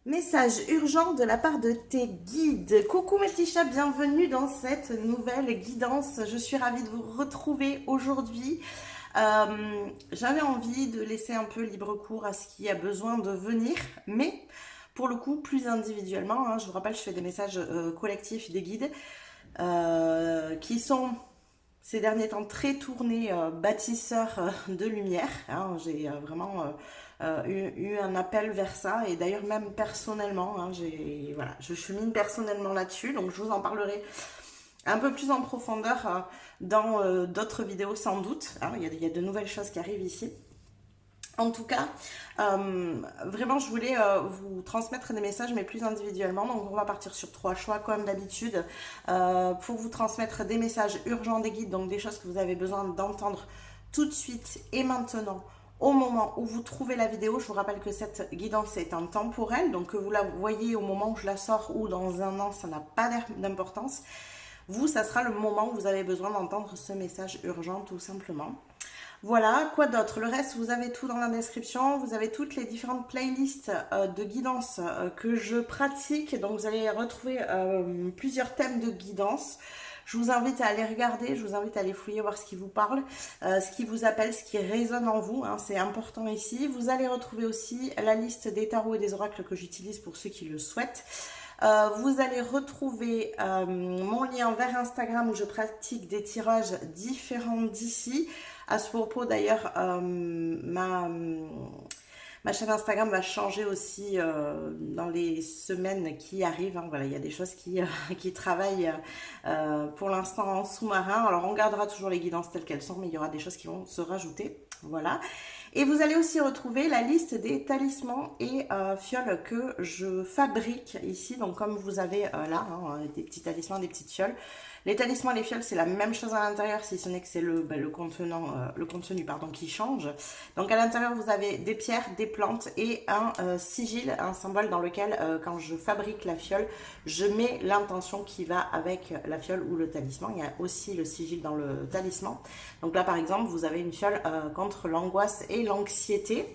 Message urgent de la part de tes guides. Coucou mes petits chats, bienvenue dans cette nouvelle guidance. Je suis ravie de vous retrouver aujourd'hui. J'avais envie de laisser un peu libre cours à ce qui a besoin de venir, mais pour le coup plus individuellement. Je vous rappelle, je fais des messages collectifs des guides qui sont ces derniers temps très tournés bâtisseurs de lumière. J'ai vraiment eu un appel vers ça, et d'ailleurs même personnellement, voilà, je chemine personnellement là-dessus, donc je vous en parlerai un peu plus en profondeur dans d'autres vidéos sans doute. Il y a de nouvelles choses qui arrivent ici. En tout cas, vraiment, je voulais vous transmettre des messages, mais plus individuellement. Donc, on va partir sur 3 choix, comme d'habitude, pour vous transmettre des messages urgents des guides, donc des choses que vous avez besoin d'entendre tout de suite et maintenant, au moment où vous trouvez la vidéo. Je vous rappelle que cette guidance est intemporelle, donc que vous la voyez au moment où je la sors ou dans un an, ça n'a pas d'importance. Vous, ça sera le moment où vous avez besoin d'entendre ce message urgent, tout simplement. Voilà, quoi d'autre? Le reste, vous avez tout dans la description. Vous avez toutes les différentes playlists de guidance que je pratique. Donc, vous allez retrouver plusieurs thèmes de guidance. Je vous invite à aller regarder, je vous invite à aller fouiller, voir ce qui vous parle, ce qui vous appelle, ce qui résonne en vous. C'est important ici. Vous allez retrouver aussi la liste des tarots et des oracles que j'utilise pour ceux qui le souhaitent. Vous allez retrouver mon lien vers Instagram où je pratique des tirages différents d'ici. À ce propos, d'ailleurs, ma chaîne Instagram va changer aussi dans les semaines qui arrivent. Voilà, il y a des choses qui travaillent pour l'instant en sous-marin. Alors, on gardera toujours les guidances telles qu'elles sont, mais il y aura des choses qui vont se rajouter. Voilà. Et vous allez aussi retrouver la liste des talismans et fioles que je fabrique ici. Donc, comme vous avez là, des petits talismans, des petites fioles. Les talismans et les fioles, c'est la même chose à l'intérieur, si ce n'est que c'est le contenu qui change. Donc à l'intérieur, vous avez des pierres, des plantes et un sigil, un symbole dans lequel, quand je fabrique la fiole, je mets l'intention qui va avec la fiole ou le talisman. Il y a aussi le sigil dans le talisman. Donc là, par exemple, vous avez une fiole contre l'angoisse et l'anxiété.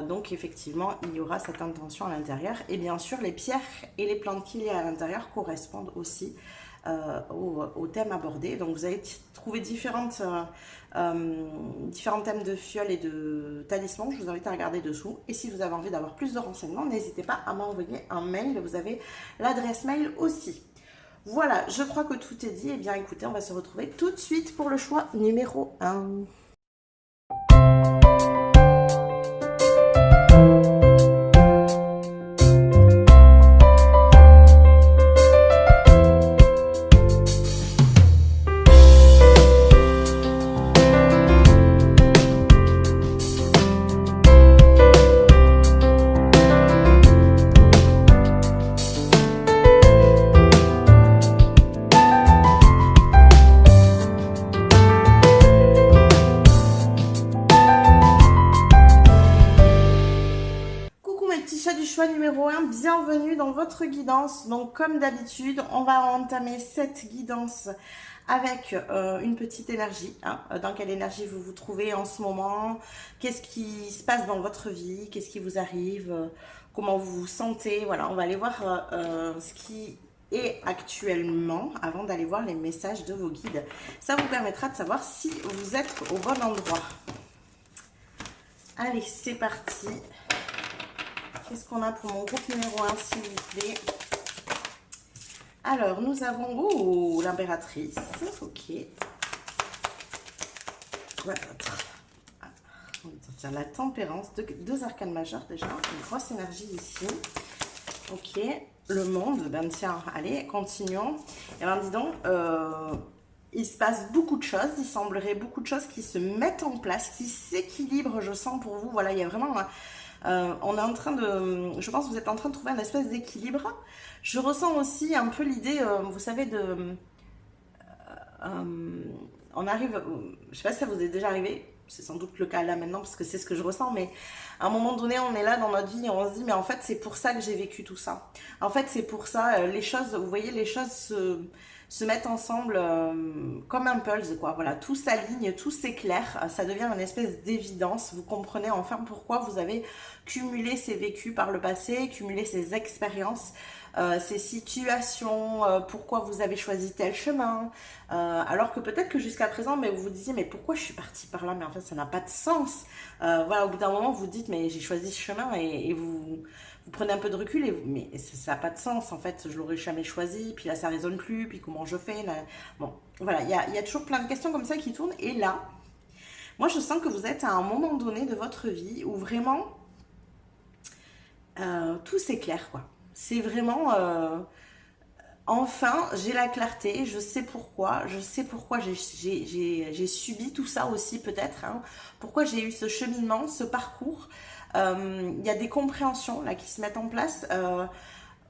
Donc effectivement, il y aura cette intention à l'intérieur. Et bien sûr, les pierres et les plantes qu'il y a à l'intérieur correspondent aussi au thème abordé. Donc vous allez trouver différents thèmes de fioles et de talismans. Je vous invite à regarder dessous. Et si vous avez envie d'avoir plus de renseignements, n'hésitez pas à m'envoyer un mail. Vous avez l'adresse mail aussi. Voilà, je crois que tout est dit. Et bien écoutez, on va se retrouver tout de suite pour le choix numéro 1. Numéro 1, bienvenue dans votre guidance. Donc comme d'habitude, on va entamer cette guidance avec une petite énergie. Dans quelle énergie vous vous trouvez en ce moment? Qu'est-ce qui se passe dans votre vie? Qu'est-ce qui vous arrive? Comment vous vous sentez? Voilà, on va aller voir ce qui est actuellement avant d'aller voir les messages de vos guides. Ça vous permettra de savoir si vous êtes au bon endroit. Allez, c'est parti. Qu'est-ce qu'on a pour mon groupe numéro 1, s'il vous plaît? Alors, nous avons l'impératrice. Ok. Quoi d'autre? On va sortir la tempérance. Deux arcanes majeures déjà. Une grosse énergie ici. Ok. Le monde. Ben tiens, allez, continuons. Et ben dis donc, il se passe beaucoup de choses. Il semblerait beaucoup de choses qui se mettent en place, qui s'équilibrent, je sens pour vous. Voilà, il y a vraiment... on est en train de, je pense que vous êtes en train de trouver un espèce d'équilibre. Je ressens aussi un peu l'idée, vous savez, on arrive, je sais pas si ça vous est déjà arrivé, c'est sans doute le cas là maintenant parce que c'est ce que je ressens, mais À un moment donné, on est là dans notre vie et on se dit, mais en fait, c'est pour ça que j'ai vécu tout ça. En fait, c'est pour ça, les choses, vous voyez, les choses se mettent ensemble comme un puzzle, quoi. Voilà, tout s'aligne, tout s'éclaire, ça devient une espèce d'évidence. Vous comprenez enfin pourquoi vous avez cumulé ces vécus par le passé, cumulé ces expériences, ces situations, pourquoi vous avez choisi tel chemin, alors que peut-être que jusqu'à présent, mais vous vous disiez, mais pourquoi je suis partie par là, mais en fait, ça n'a pas de sens. Voilà, au bout d'un moment, vous dites, mais j'ai choisi ce chemin et vous prenez un peu de recul et mais ça n'a pas de sens, en fait, je l'aurais jamais choisi, puis là, ça résonne plus, puis comment je fais là. Bon, voilà, il y a toujours plein de questions comme ça qui tournent, et là, moi, je sens que vous êtes à un moment donné de votre vie où vraiment, tout s'éclaire, quoi. C'est vraiment... enfin, j'ai la clarté, je sais pourquoi j'ai subi tout ça aussi peut-être, hein, pourquoi j'ai eu ce cheminement, ce parcours. Il y a des compréhensions là qui se mettent en place.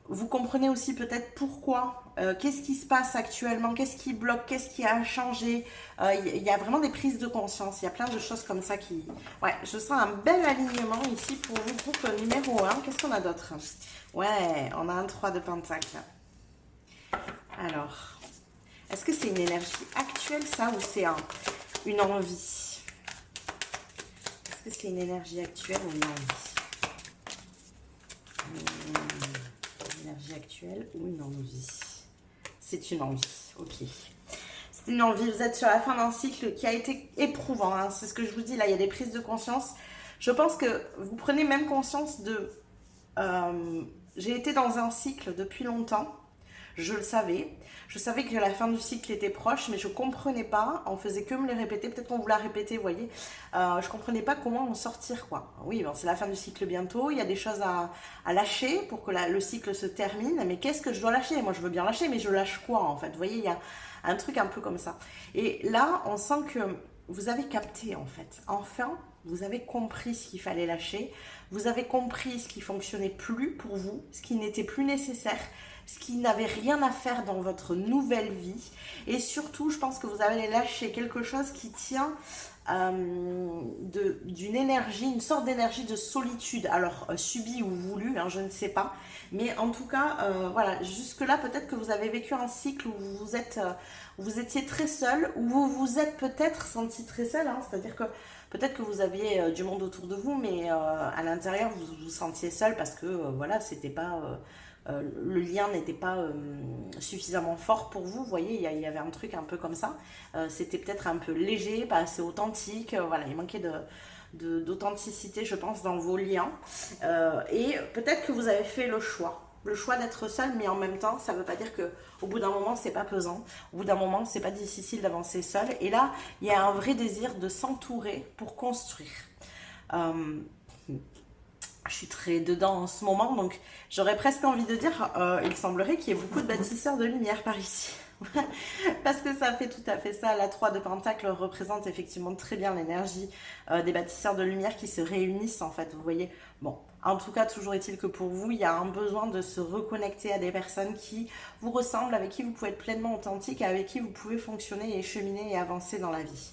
Vous comprenez aussi peut-être pourquoi, qu'est-ce qui se passe actuellement, qu'est-ce qui bloque, qu'est-ce qui a changé. Il y a vraiment des prises de conscience, il y a plein de choses comme ça qui... Ouais, je sens un bel alignement ici pour vous, groupe numéro 1. Qu'est-ce qu'on a d'autre? Ouais, on a un 3 de pentacle. Alors, est-ce que c'est une énergie actuelle ça ou c'est une envie? Est-ce que c'est une énergie actuelle ou une envie? Une énergie actuelle ou une envie? C'est une envie, ok. C'est une envie, vous êtes sur la fin d'un cycle qui a été éprouvant, hein. C'est ce que je vous dis, là il y a des prises de conscience. Je pense que vous prenez même conscience de... j'ai été dans un cycle depuis longtemps. Je le savais. Je savais que la fin du cycle était proche, mais je ne comprenais pas. On faisait que me les répéter. Peut-être qu'on vous l'a répété, vous voyez. Je ne comprenais pas comment en sortir, quoi. Oui, bon, c'est la fin du cycle bientôt. Il y a des choses à lâcher pour que le cycle se termine. Mais qu'est-ce que je dois lâcher? Moi, je veux bien lâcher, mais je lâche quoi, en fait? Vous voyez, il y a un truc un peu comme ça. Et là, on sent que vous avez capté, en fait. Enfin, vous avez compris ce qu'il fallait lâcher. Vous avez compris ce qui fonctionnait plus pour vous, ce qui n'était plus nécessaire, ce qui n'avait rien à faire dans votre nouvelle vie. Et surtout, je pense que vous avez lâché quelque chose qui tient d'une énergie, une sorte d'énergie de solitude. Alors, subie ou voulue, hein, je ne sais pas. Mais en tout cas, voilà, jusque-là, peut-être que vous avez vécu un cycle où vous étiez très seul, où vous vous êtes peut-être senti très seul, hein, c'est-à-dire que peut-être que vous aviez du monde autour de vous, mais à l'intérieur, vous vous sentiez seul parce que, voilà, c'était pas... le lien n'était pas suffisamment fort pour vous, vous voyez, il y avait un truc un peu comme ça, c'était peut-être un peu léger, pas assez authentique, voilà, il manquait d'authenticité, je pense, dans vos liens, et peut-être que vous avez fait le choix d'être seul, mais en même temps, ça ne veut pas dire que au bout d'un moment, c'est pas pesant, au bout d'un moment, c'est pas difficile d'avancer seul, et là, il y a un vrai désir de s'entourer pour construire. Je suis très dedans en ce moment, donc j'aurais presque envie de dire, il semblerait qu'il y ait beaucoup de bâtisseurs de lumière par ici. Parce que ça fait tout à fait ça. La 3 de Pentacle représente effectivement très bien l'énergie des bâtisseurs de lumière qui se réunissent, en fait, vous voyez. Bon, en tout cas, toujours est-il que pour vous, il y a un besoin de se reconnecter à des personnes qui vous ressemblent, avec qui vous pouvez être pleinement authentique, avec qui vous pouvez fonctionner et cheminer et avancer dans la vie.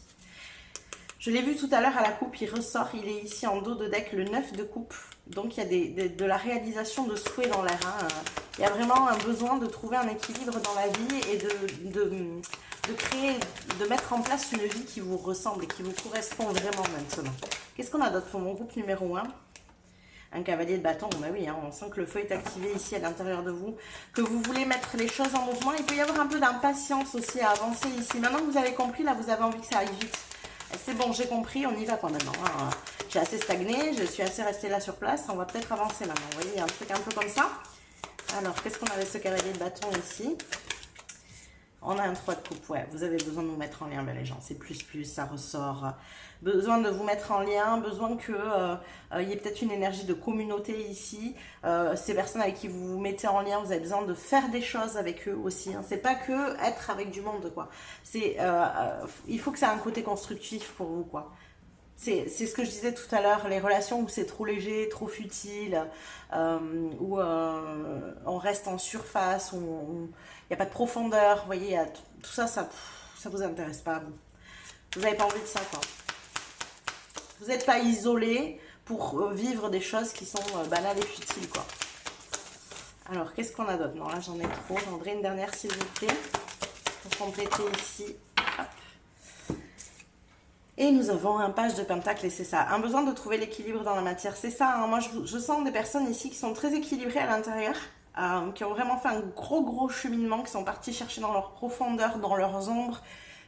Je l'ai vu tout à l'heure à la coupe, il ressort, il est ici en dos de deck, le 9 de coupe. Donc il y a de la réalisation de souhaits dans l'air. Hein. Il y a vraiment un besoin de trouver un équilibre dans la vie et de créer, de mettre en place une vie qui vous ressemble et qui vous correspond vraiment maintenant. Qu'est-ce qu'on a d'autre pour mon groupe numéro 1? Un cavalier de bâton, bah oui, hein, on sent que le feu est activé ici à l'intérieur de vous, que vous voulez mettre les choses en mouvement. Il peut y avoir un peu d'impatience aussi à avancer ici. Maintenant que vous avez compris, là vous avez envie que ça aille vite. C'est bon, j'ai compris, on y va quoi maintenant, hein. J'ai assez stagné, je suis assez restée là sur place, on va peut-être avancer maintenant. Vous voyez, il y a un truc un peu comme ça. Alors, qu'est-ce qu'on avait ce cavalier de bâton ici? On a un 3 de coupe, ouais, vous avez besoin de vous mettre en lien, ben, les gens, c'est plus, ça ressort. Besoin de vous mettre en lien, besoin que y ait peut-être une énergie de communauté ici. Ces personnes avec qui vous vous mettez en lien, vous avez besoin de faire des choses avec eux aussi. Hein. C'est pas que être avec du monde, quoi. Il faut que ça ait un côté constructif pour vous, quoi. C'est ce que je disais tout à l'heure, les relations où c'est trop léger, trop futile, où on reste en surface, où il n'y a pas de profondeur, vous voyez, tout ça, ça vous intéresse pas, vous. Vous n'avez pas envie de ça, quoi. Vous n'êtes pas isolé, pour vivre des choses qui sont banales et futiles, quoi. Alors, qu'est-ce qu'on a d'autre? Non, là, j'en ai trop. J'en voudrais une dernière, s'il vous plaît, pour compléter ici. Hop. Et nous avons un page de pentacle, et c'est ça. Un besoin de trouver l'équilibre dans la matière. C'est ça, hein. Moi, je sens des personnes ici qui sont très équilibrées à l'intérieur, qui ont vraiment fait un gros cheminement, qui sont partis chercher dans leur profondeur, dans leurs ombres,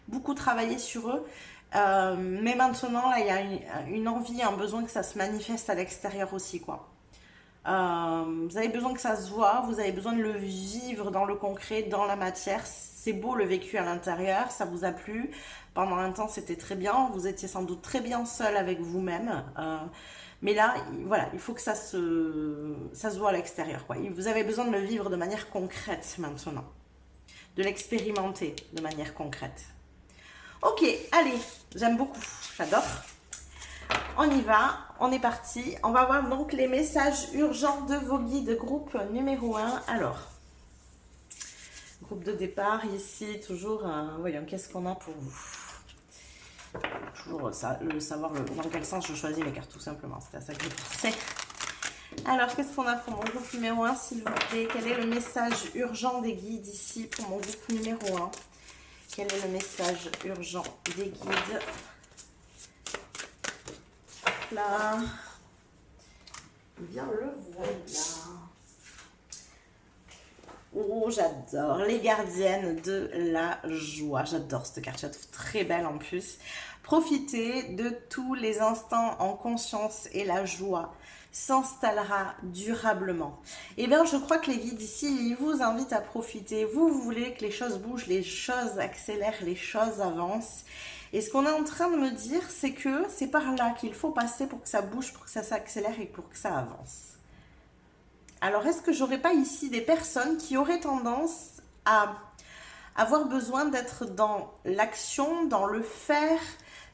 beaucoup travaillé sur eux. Mais maintenant, là, il y a une envie, un besoin que ça se manifeste à l'extérieur aussi, quoi. Vous avez besoin que ça se voit, vous avez besoin de le vivre dans le concret, dans la matière. C'est beau le vécu à l'intérieur, ça vous a plu. Pendant un temps, c'était très bien, vous étiez sans doute très bien seul avec vous-même. Mais là, voilà, il faut que ça se voit à l'extérieur, quoi. Vous avez besoin de le vivre de manière concrète maintenant, de l'expérimenter de manière concrète. Ok, allez, j'aime beaucoup, j'adore. On y va, on est parti. On va voir donc les messages urgents de vos guides, groupe numéro 1. Alors, groupe de départ, ici, toujours, voyons, qu'est-ce qu'on a pour vous? Toujours ça, le savoir dans quel sens je choisis mes cartes, tout simplement. C'est à ça que je pensais. Alors, qu'est-ce qu'on a pour mon groupe numéro 1, s'il vous plaît? Quel est le message urgent des guides ici pour mon groupe numéro 1? Quel est le message urgent des guides? Là, bien le voilà. Oh, j'adore les gardiennes de la joie. J'adore cette carte, je la trouve très belle en plus. Profitez de tous les instants en conscience et la joie s'installera durablement. Eh bien, je crois que les guides ici, ils vous invitent à profiter. Vous voulez que les choses bougent, les choses accélèrent, les choses avancent. Et ce qu'on est en train de me dire, c'est que c'est par là qu'il faut passer pour que ça bouge, pour que ça s'accélère et pour que ça avance. Alors, est-ce que j'aurais pas ici des personnes qui auraient tendance à avoir besoin d'être dans l'action, dans le faire,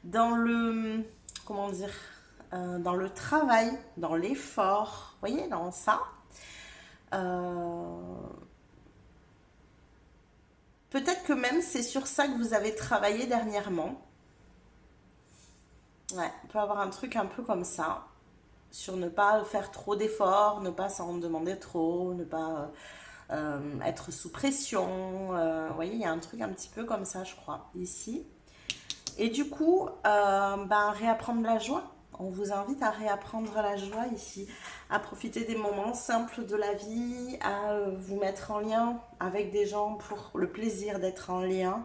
dans le, comment dire, dans le travail, dans l'effort, vous voyez, dans ça. Peut-être que même c'est sur ça que vous avez travaillé dernièrement. Ouais, on peut avoir un truc un peu comme ça, sur ne pas faire trop d'efforts, ne pas s'en demander trop, ne pas être sous pression. Vous voyez, il y a un truc un petit peu comme ça, je crois, ici. Et du coup, réapprendre la joie. On vous invite à réapprendre la joie ici, à profiter des moments simples de la vie, à vous mettre en lien avec des gens pour le plaisir d'être en lien.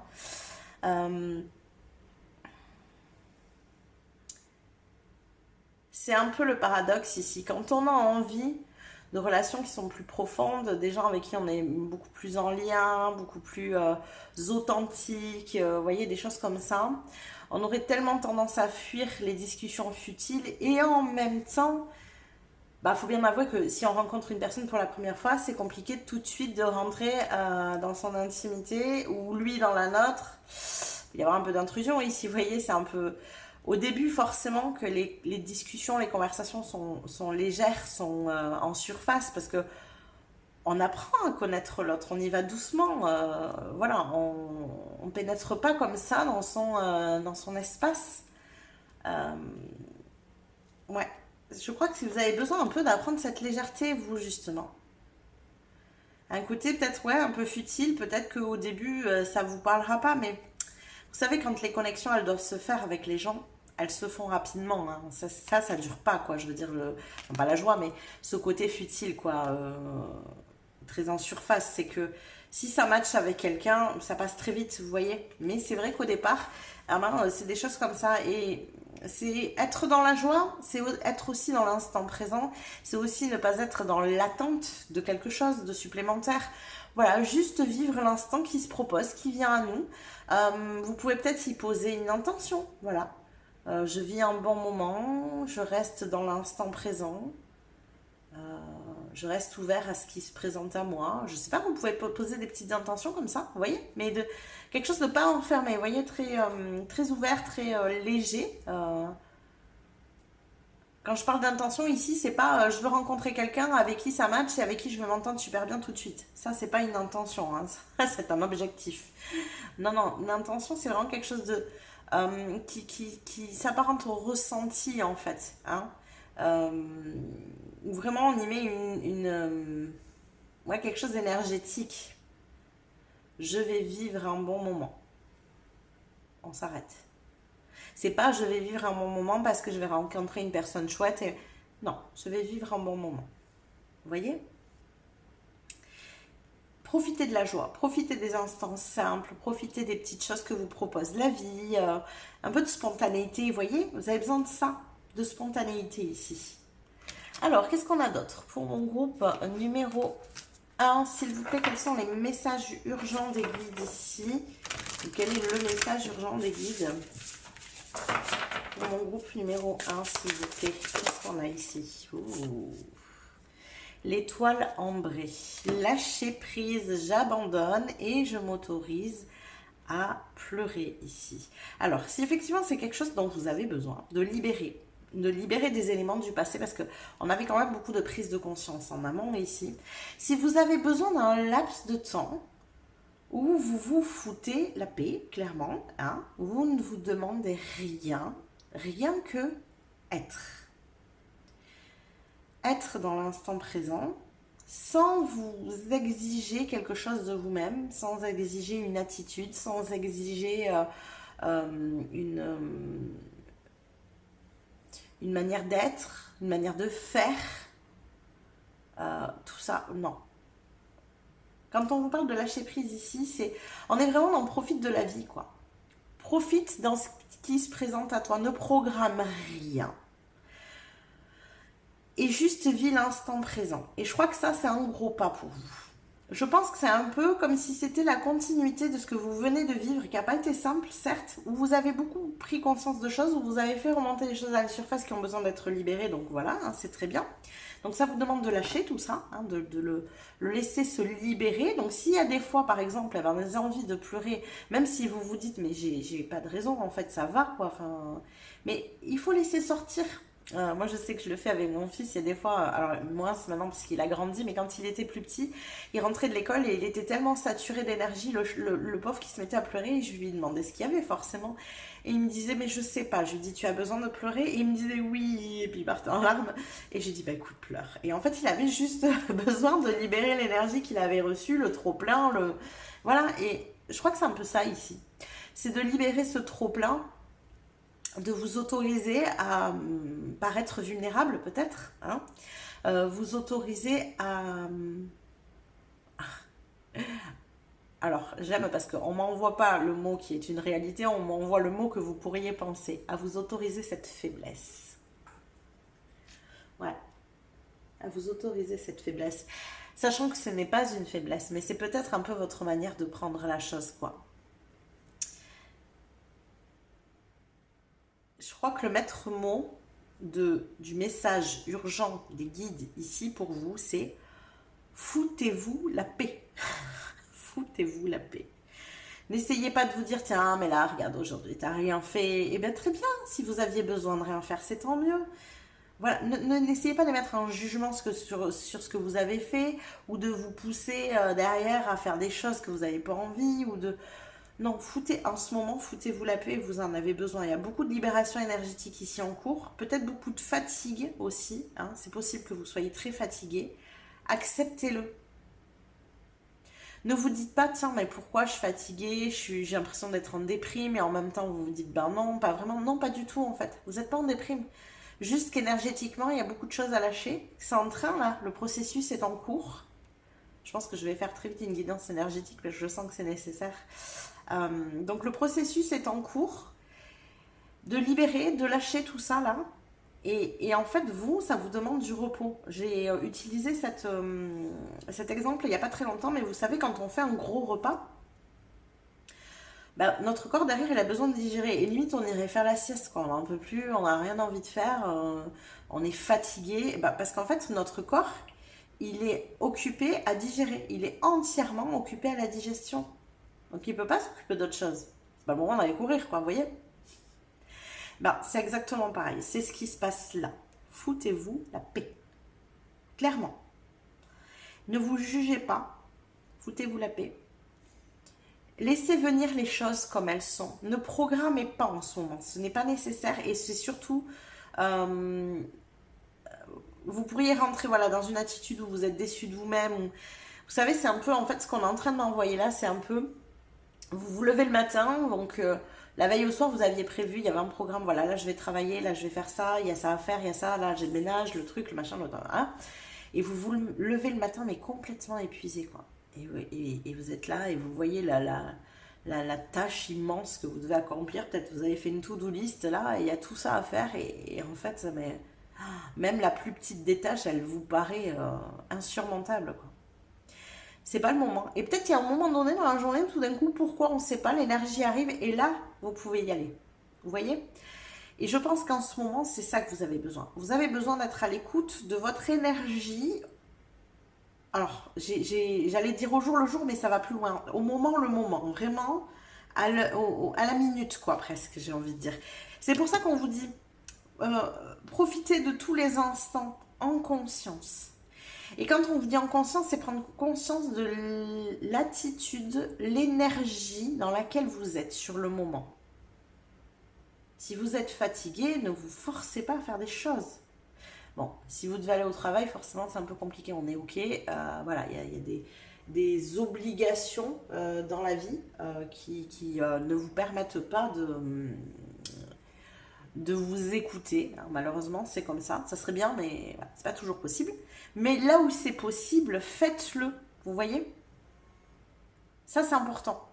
C'est un peu le paradoxe ici. Quand on a envie de relations qui sont plus profondes, des gens avec qui on est beaucoup plus en lien, beaucoup plus authentiques, vous voyez, des choses comme ça, on aurait tellement tendance à fuir les discussions futiles et en même temps, faut bien avouer que si on rencontre une personne pour la première fois, c'est compliqué tout de suite de rentrer dans son intimité ou lui dans la nôtre. Il va y avoir un peu d'intrusion ici, vous voyez, c'est un peu... Au début, forcément, que les discussions, les conversations sont légères, sont en surface, parce que on apprend à connaître l'autre, on y va doucement, voilà, on ne pénètre pas comme ça dans son espace. Ouais, je crois que si vous avez besoin un peu d'apprendre cette légèreté, vous, justement. Un côté peut-être, ouais, un peu futile, peut-être qu'au début, ça vous parlera pas, mais vous savez, quand les connexions, elles doivent se faire avec les gens, elles se font rapidement, hein. Ça dure pas, quoi, je veux dire, enfin, pas la joie, mais ce côté futile, quoi, très en surface, c'est que si ça matche avec quelqu'un, ça passe très vite, vous voyez, mais c'est vrai qu'au départ, c'est des choses comme ça, et c'est être dans la joie, c'est être aussi dans l'instant présent, c'est aussi ne pas être dans l'attente de quelque chose de supplémentaire. Voilà, juste vivre l'instant qui se propose, qui vient à nous. Vous pouvez peut-être y poser une intention, voilà. Je vis un bon moment, je reste dans l'instant présent, je reste ouvert à ce qui se présente à moi. Je sais pas, vous pouvez poser des petites intentions comme ça, vous voyez, mais de quelque chose de pas enfermé, vous voyez, très ouvert, très léger. Quand je parle d'intention ici, c'est pas je veux rencontrer quelqu'un avec qui ça match et avec qui je veux m'entendre super bien tout de suite. Ça, c'est pas une intention, hein. Ça, c'est un objectif. Non, l'intention, c'est vraiment quelque chose de qui s'apparente au ressenti, en fait, hein. où vraiment on y met ouais, quelque chose d'énergétique. Je vais vivre un bon moment. On s'arrête. C'est pas je vais vivre un bon moment parce que je vais rencontrer une personne chouette. Non, je vais vivre un bon moment. Vous voyez? Profitez de la joie, profitez des instants simples, profitez des petites choses que vous propose la vie, un peu de spontanéité, vous voyez? Vous avez besoin de ça, de spontanéité ici. Alors, qu'est-ce qu'on a d'autre pour mon groupe numéro 1? S'il vous plaît, quels sont les messages urgents des guides ici? Ou quel est le message urgent des guides pour mon groupe numéro 1, s'il vous plaît? Qu'est-ce qu'on a ici? Ouh. L'étoile ambrée. Lâcher prise, j'abandonne et je m'autorise à pleurer ici. Alors, si effectivement c'est quelque chose dont vous avez besoin de libérer des éléments du passé, parce qu'on avait quand même beaucoup de prise de conscience en amont ici. Si vous avez besoin d'un laps de temps où vous vous foutez la paix, clairement, hein, vous ne vous demandez rien, rien que être. Être dans l'instant présent, sans vous exiger quelque chose de vous-même, sans exiger une attitude, sans exiger une manière d'être, une manière de faire, tout ça, non. Quand on vous parle de lâcher prise ici, on est vraiment dans profite de la vie, quoi. Profite dans ce qui se présente à toi, ne programme rien. Et juste vis l'instant présent. Et je crois que ça, c'est un gros pas pour vous. Je pense que c'est un peu comme si c'était la continuité de ce que vous venez de vivre, qui n'a pas été simple, certes, où vous avez beaucoup pris conscience de choses, où vous avez fait remonter les choses à la surface qui ont besoin d'être libérées, donc voilà, hein, c'est très bien. Donc ça vous demande de lâcher tout ça, hein, de le laisser se libérer. Donc s'il y a des fois, par exemple, avoir des envies de pleurer, même si vous vous dites, mais j'ai pas de raison, en fait, ça va, quoi, enfin... Mais il faut laisser sortir. Moi je sais que je le fais avec mon fils, il y a des fois, alors moins c'est maintenant parce qu'il a grandi, mais quand il était plus petit, il rentrait de l'école et il était tellement saturé d'énergie, le pauvre qui se mettait à pleurer, et je lui demandais ce qu'il y avait forcément, et il me disait mais je sais pas, je lui dis tu as besoin de pleurer, et il me disait oui, et puis il partait en larmes, et j'ai dit bah écoute pleure, et en fait il avait juste besoin de libérer l'énergie qu'il avait reçue, le trop plein, voilà, et je crois que c'est un peu ça ici, c'est de libérer ce trop plein, de vous autoriser à paraître vulnérable peut-être, hein, vous autoriser à... Alors, j'aime parce qu'on ne m'envoie pas le mot qui est une réalité, on m'envoie le mot que vous pourriez penser, à vous autoriser cette faiblesse. Ouais, à vous autoriser cette faiblesse. Sachant que ce n'est pas une faiblesse, mais c'est peut-être un peu votre manière de prendre la chose, quoi. Je crois que le maître mot du message urgent des guides ici pour vous, c'est foutez-vous la paix. Foutez-vous la paix. N'essayez pas de vous dire, tiens, mais là, regarde, aujourd'hui, t'as rien fait. Eh bien, très bien, si vous aviez besoin de rien faire, c'est tant mieux. Voilà, n'essayez pas de mettre un jugement sur ce que vous avez fait, ou de vous pousser derrière à faire des choses que vous n'avez pas envie, ou de... Non, en ce moment, foutez-vous la paix, vous en avez besoin. Il y a beaucoup de libération énergétique ici en cours, peut-être beaucoup de fatigue aussi, hein. C'est possible que vous soyez très fatigué. Acceptez-le. Ne vous dites pas, tiens, mais pourquoi je suis fatiguée, j'ai l'impression d'être en déprime, et en même temps vous vous dites, ben non, pas vraiment, non, pas du tout en fait. Vous n'êtes pas en déprime. Juste qu'énergétiquement, il y a beaucoup de choses à lâcher. C'est en train là, le processus est en cours. Je pense que je vais faire très vite une guidance énergétique parce que je sens que c'est nécessaire. Donc le processus est en cours de libérer, de lâcher tout ça là. Et en fait, ça vous demande du repos. J'ai utilisé cet exemple il n'y a pas très longtemps, mais vous savez, quand on fait un gros repas, bah, notre corps derrière, il a besoin de digérer. Et limite, on irait faire la sieste quand on n'en peut plus, on n'a rien envie de faire, on est fatigué. Bah, parce qu'en fait, notre corps, il est occupé à digérer. Il est entièrement occupé à la digestion. Donc, il ne peut pas s'occuper d'autre chose. C'est pas le moment d'aller courir, quoi, vous voyez? Ben, c'est exactement pareil. C'est ce qui se passe là. Foutez-vous la paix. Clairement. Ne vous jugez pas. Foutez-vous la paix. Laissez venir les choses comme elles sont. Ne programmez pas en ce moment. Ce n'est pas nécessaire et c'est surtout... vous pourriez rentrer voilà, dans une attitude où vous êtes déçu de vous-même. Vous savez, c'est un peu, en fait, ce qu'on est en train de m'envoyer là, c'est un peu, vous vous levez le matin, donc la veille au soir, vous aviez prévu, il y avait un programme, voilà, là je vais travailler, là je vais faire ça, il y a ça à faire, il y a ça, là j'ai le ménage, le truc, le machin, le hein. Et vous vous levez le matin, mais complètement épuisé, quoi. Et vous êtes là et vous voyez la tâche immense que vous devez accomplir. Peut-être vous avez fait une to-do list là et il y a tout ça à faire. Et en fait, mais, même la plus petite des tâches, elle vous paraît insurmontable, quoi. C'est pas le moment. Et peut-être il y a un moment donné dans la journée, tout d'un coup, pourquoi on ne sait pas, l'énergie arrive et là, vous pouvez y aller. Vous voyez? Et je pense qu'en ce moment, c'est ça que vous avez besoin. Vous avez besoin d'être à l'écoute de votre énergie. Alors, j'allais dire au jour le jour, mais ça va plus loin. Au moment le moment. Vraiment, à la minute, quoi, presque, j'ai envie de dire. C'est pour ça qu'on vous dit, profitez de tous les instants en conscience. Et quand on vous dit en conscience, c'est prendre conscience de l'attitude, l'énergie dans laquelle vous êtes sur le moment. Si vous êtes fatigué, ne vous forcez pas à faire des choses. Bon, si vous devez aller au travail, forcément c'est un peu compliqué, on est ok. Voilà, il y a des obligations dans la vie qui ne vous permettent pas de vous écouter. Alors, malheureusement, c'est comme ça. Ça serait bien, mais voilà, c'est pas toujours possible. Mais là où c'est possible, faites-le. Vous voyez? Ça, c'est important.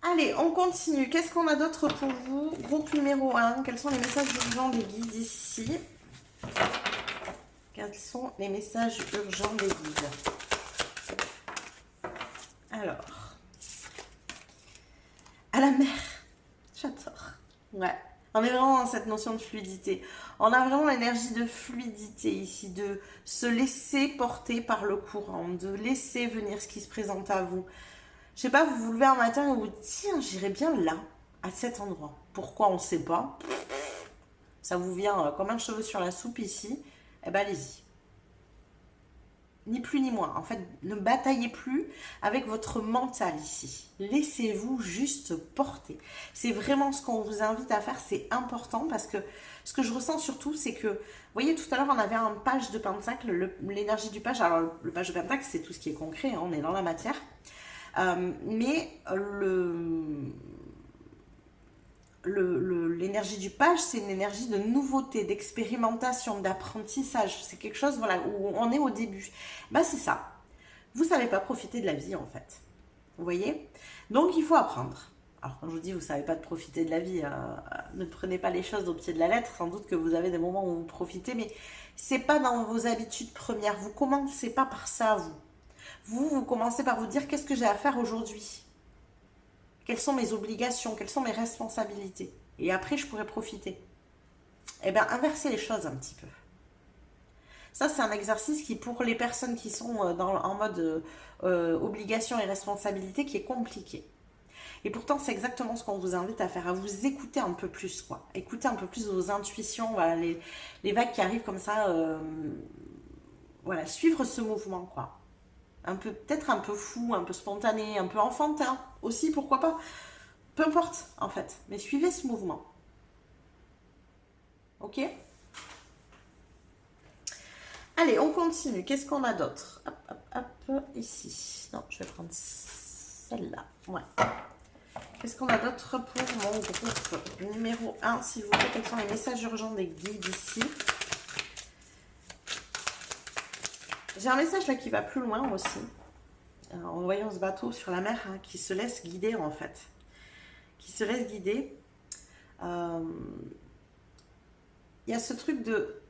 Allez, on continue. Qu'est-ce qu'on a d'autre pour vous? Groupe numéro 1. Quels sont les messages urgents des guides ici? Quels sont les messages urgents des guides? Alors, à la mer. J'adore. Ouais. On est vraiment dans cette notion de fluidité. On a vraiment l'énergie de fluidité ici, de se laisser porter par le courant, de laisser venir ce qui se présente à vous. Je sais pas, vous vous levez un matin et vous dites, tiens, j'irai bien là, à cet endroit. Pourquoi on ne sait pas? Ça vous vient comme un cheveu sur la soupe ici. Eh ben allez-y. Ni plus ni moins. En fait, ne bataillez plus avec votre mental ici. Laissez-vous juste porter. C'est vraiment ce qu'on vous invite à faire. C'est important parce que ce que je ressens surtout, c'est que, vous voyez, tout à l'heure, on avait un page de pentacle, l'énergie du page. Alors, le page de pentacle, c'est tout ce qui est concret. Hein, on est dans la matière. Mais l'énergie du page, c'est une énergie de nouveauté, d'expérimentation, d'apprentissage. C'est quelque chose, voilà, où on est au début. Bah, c'est ça. Vous ne savez pas profiter de la vie, en fait. Vous voyez? Donc, il faut apprendre. Alors, quand je vous dis, vous ne savez pas de profiter de la vie, ne prenez pas les choses au pied de la lettre. Sans doute que vous avez des moments où vous profitez, mais c'est pas dans vos habitudes premières. Vous commencez pas par ça, vous. Vous commencez par vous dire, qu'est-ce que j'ai à faire aujourd'hui? Quelles sont mes obligations? Quelles sont mes responsabilités? Et après, je pourrais profiter. Eh bien, inversez les choses un petit peu. Ça, c'est un exercice qui, pour les personnes qui sont en mode obligation et responsabilité, qui est compliqué. Et pourtant, c'est exactement ce qu'on vous invite à faire, à vous écouter un peu plus, quoi. Écoutez un peu plus vos intuitions, voilà, les vagues qui arrivent comme ça. Voilà, suivre ce mouvement, quoi. Peut-être un peu fou, un peu spontané, un peu enfantin aussi, pourquoi pas. Peu importe, en fait. Mais suivez ce mouvement. Ok? Allez, on continue. Qu'est-ce qu'on a d'autre? Hop, hop, ici. Non, je vais prendre celle-là. Ouais. Qu'est-ce qu'on a d'autre pour mon groupe numéro 1, s'il vous plaît? Quels sont les messages urgents des guides ici? J'ai un message là qui va plus loin aussi. En voyant ce bateau sur la mer, hein, qui se laisse guider en fait. Qui se laisse guider. Il y a ce truc de...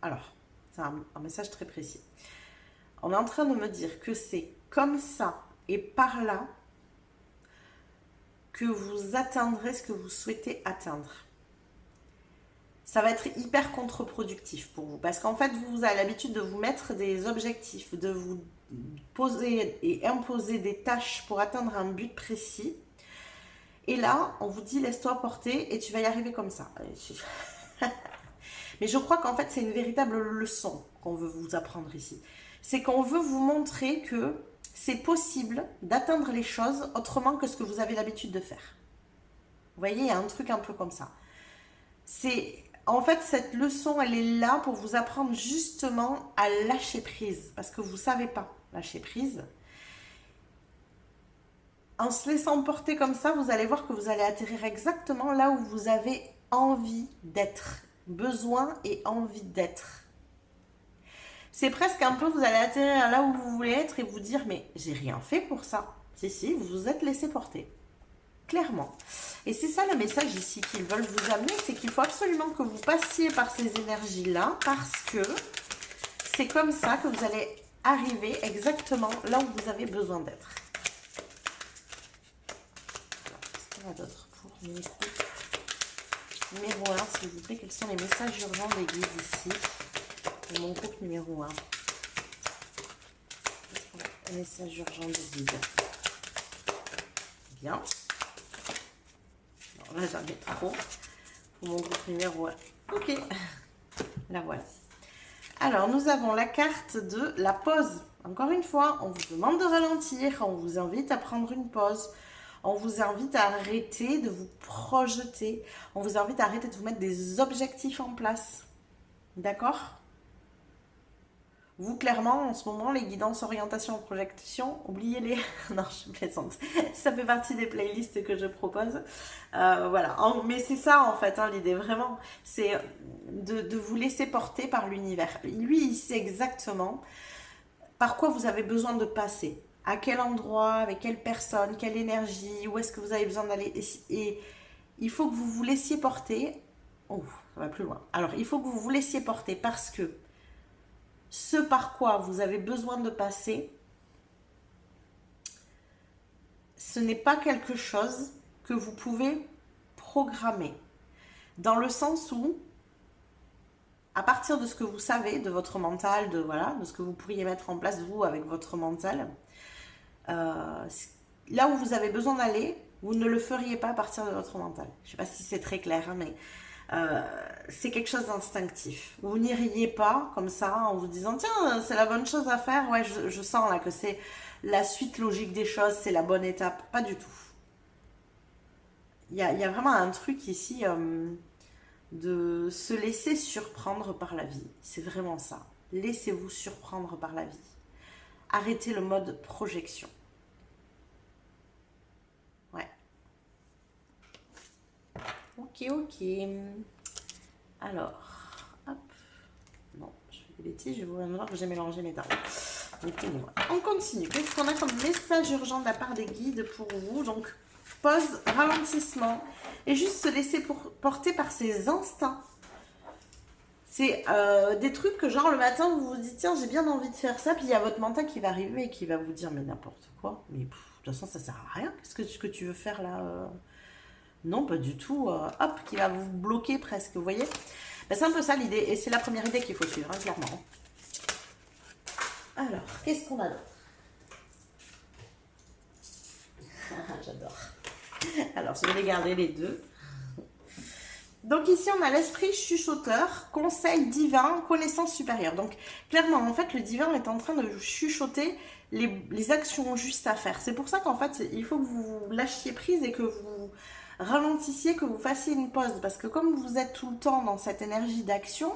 Alors, c'est un message très précis. On est en train de me dire que c'est comme ça et par là que vous atteindrez ce que vous souhaitez atteindre. Ça va être hyper contre-productif pour vous. Parce qu'en fait, vous avez l'habitude de vous mettre des objectifs, de vous poser et imposer des tâches pour atteindre un but précis. Et là, on vous dit, laisse-toi porter et tu vas y arriver comme ça. Mais je crois qu'en fait, c'est une véritable leçon qu'on veut vous apprendre ici. C'est qu'on veut vous montrer que c'est possible d'atteindre les choses autrement que ce que vous avez l'habitude de faire. voyez, il y a un truc un peu comme ça. En fait, cette leçon, elle est là pour vous apprendre justement à lâcher prise. Parce que vous ne savez pas lâcher prise. En se laissant porter comme ça, vous allez voir que vous allez atterrir exactement là où vous avez envie d'être. Besoin et envie d'être. C'est presque un peu, vous allez atterrir là où vous voulez être et vous dire, mais j'ai rien fait pour ça. Si, vous vous êtes laissé porter. Clairement. Et c'est ça le message ici qu'ils veulent vous amener, c'est qu'il faut absolument que vous passiez par ces énergies-là parce que c'est comme ça que vous allez arriver exactement là où vous avez besoin d'être. Qu'est-ce qu'on a d'autre pour numéro 1, s'il vous plaît? Quels sont les messages urgents des guides ici pour mon groupe numéro 1? Les messages urgents des guides. Bien. Là, j'en ai trop pour mon groupe numéro 1. Ok, la voilà. Alors, nous avons la carte de la pause. Encore une fois, on vous demande de ralentir, on vous invite à prendre une pause, on vous invite à arrêter de vous projeter, on vous invite à arrêter de vous mettre des objectifs en place. D'accord ? Vous, clairement, en ce moment, les guidances orientation en projection, oubliez-les. Non, je plaisante. Ça fait partie des playlists que je propose. Voilà. Mais c'est ça, en fait, hein, l'idée, vraiment. C'est de vous laisser porter par l'univers. Lui, il sait exactement par quoi vous avez besoin de passer. À quel endroit, avec quelle personne, quelle énergie, où est-ce que vous avez besoin d'aller. Et il faut que vous vous laissiez porter. Oh, ça va plus loin. Alors, il faut que vous vous laissiez porter parce que ce par quoi vous avez besoin de passer, ce n'est pas quelque chose que vous pouvez programmer. Dans le sens où, à partir de ce que vous savez, de votre mental, de ce que vous pourriez mettre en place, vous, avec votre mental, là où vous avez besoin d'aller, vous ne le feriez pas à partir de votre mental. Je ne sais pas si c'est très clair, hein, mais c'est quelque chose d'instinctif. Vous n'iriez pas comme ça en vous disant tiens, c'est la bonne chose à faire. Ouais, je sens là que c'est la suite logique des choses, c'est la bonne étape. Pas du tout. Il y a vraiment un truc ici de se laisser surprendre par la vie. C'est vraiment ça. Laissez-vous surprendre par la vie. Arrêtez le mode projection. Ouais. Ok. Alors, hop. Non, je fais des bêtises, je vais vous voir que j'ai mélangé mes tarots. On continue. Qu'est-ce qu'on a comme message urgent de la part des guides pour vous? Donc, pause, ralentissement. Et juste se laisser porter par ses instincts. C'est des trucs que genre le matin, vous vous dites, tiens, j'ai bien envie de faire ça. Puis il y a votre mental qui va arriver et qui va vous dire, mais n'importe quoi. Mais de toute façon, ça sert à rien. Qu'est-ce que tu veux faire là Non, pas du tout. Hop, qui va vous bloquer presque, vous voyez. Ben, c'est un peu ça l'idée. Et c'est la première idée qu'il faut suivre, hein, clairement. Alors, qu'est-ce qu'on a d'autre? J'adore. Alors, je vais les garder les deux. Donc ici, on a l'esprit chuchoteur, conseil divin, connaissance supérieure. Donc, clairement, en fait, le divin est en train de chuchoter les actions justes à faire. C'est pour ça qu'en fait, il faut que vous lâchiez prise et que vous ralentissiez, que vous fassiez une pause. Parce que comme vous êtes tout le temps dans cette énergie d'action,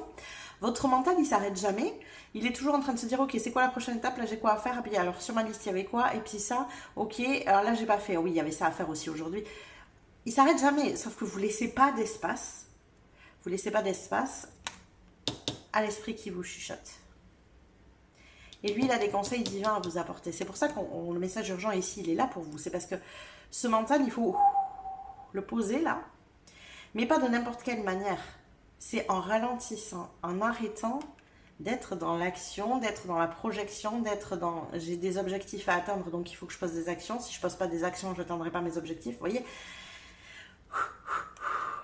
votre mental, il s'arrête jamais. Il est toujours en train de se dire, ok, c'est quoi la prochaine étape? Là, j'ai quoi à faire? Et puis, alors, sur ma liste, il y avait quoi? Et puis ça, ok, alors là, j'ai pas fait. Oui, il y avait ça à faire aussi aujourd'hui. Il s'arrête jamais, sauf que vous ne laissez pas d'espace. Vous ne laissez pas d'espace à l'esprit qui vous chuchote. Et lui, il a des conseils divins à vous apporter. C'est pour ça que le message urgent ici, il est là pour vous. C'est parce que ce mental, il faut le poser là, mais pas de n'importe quelle manière. C'est en ralentissant, en arrêtant d'être dans l'action, d'être dans la projection, d'être dans j'ai des objectifs à atteindre, donc il faut que je pose des actions. Si je ne pose pas des actions, je n'atteindrai pas mes objectifs. Vous voyez ?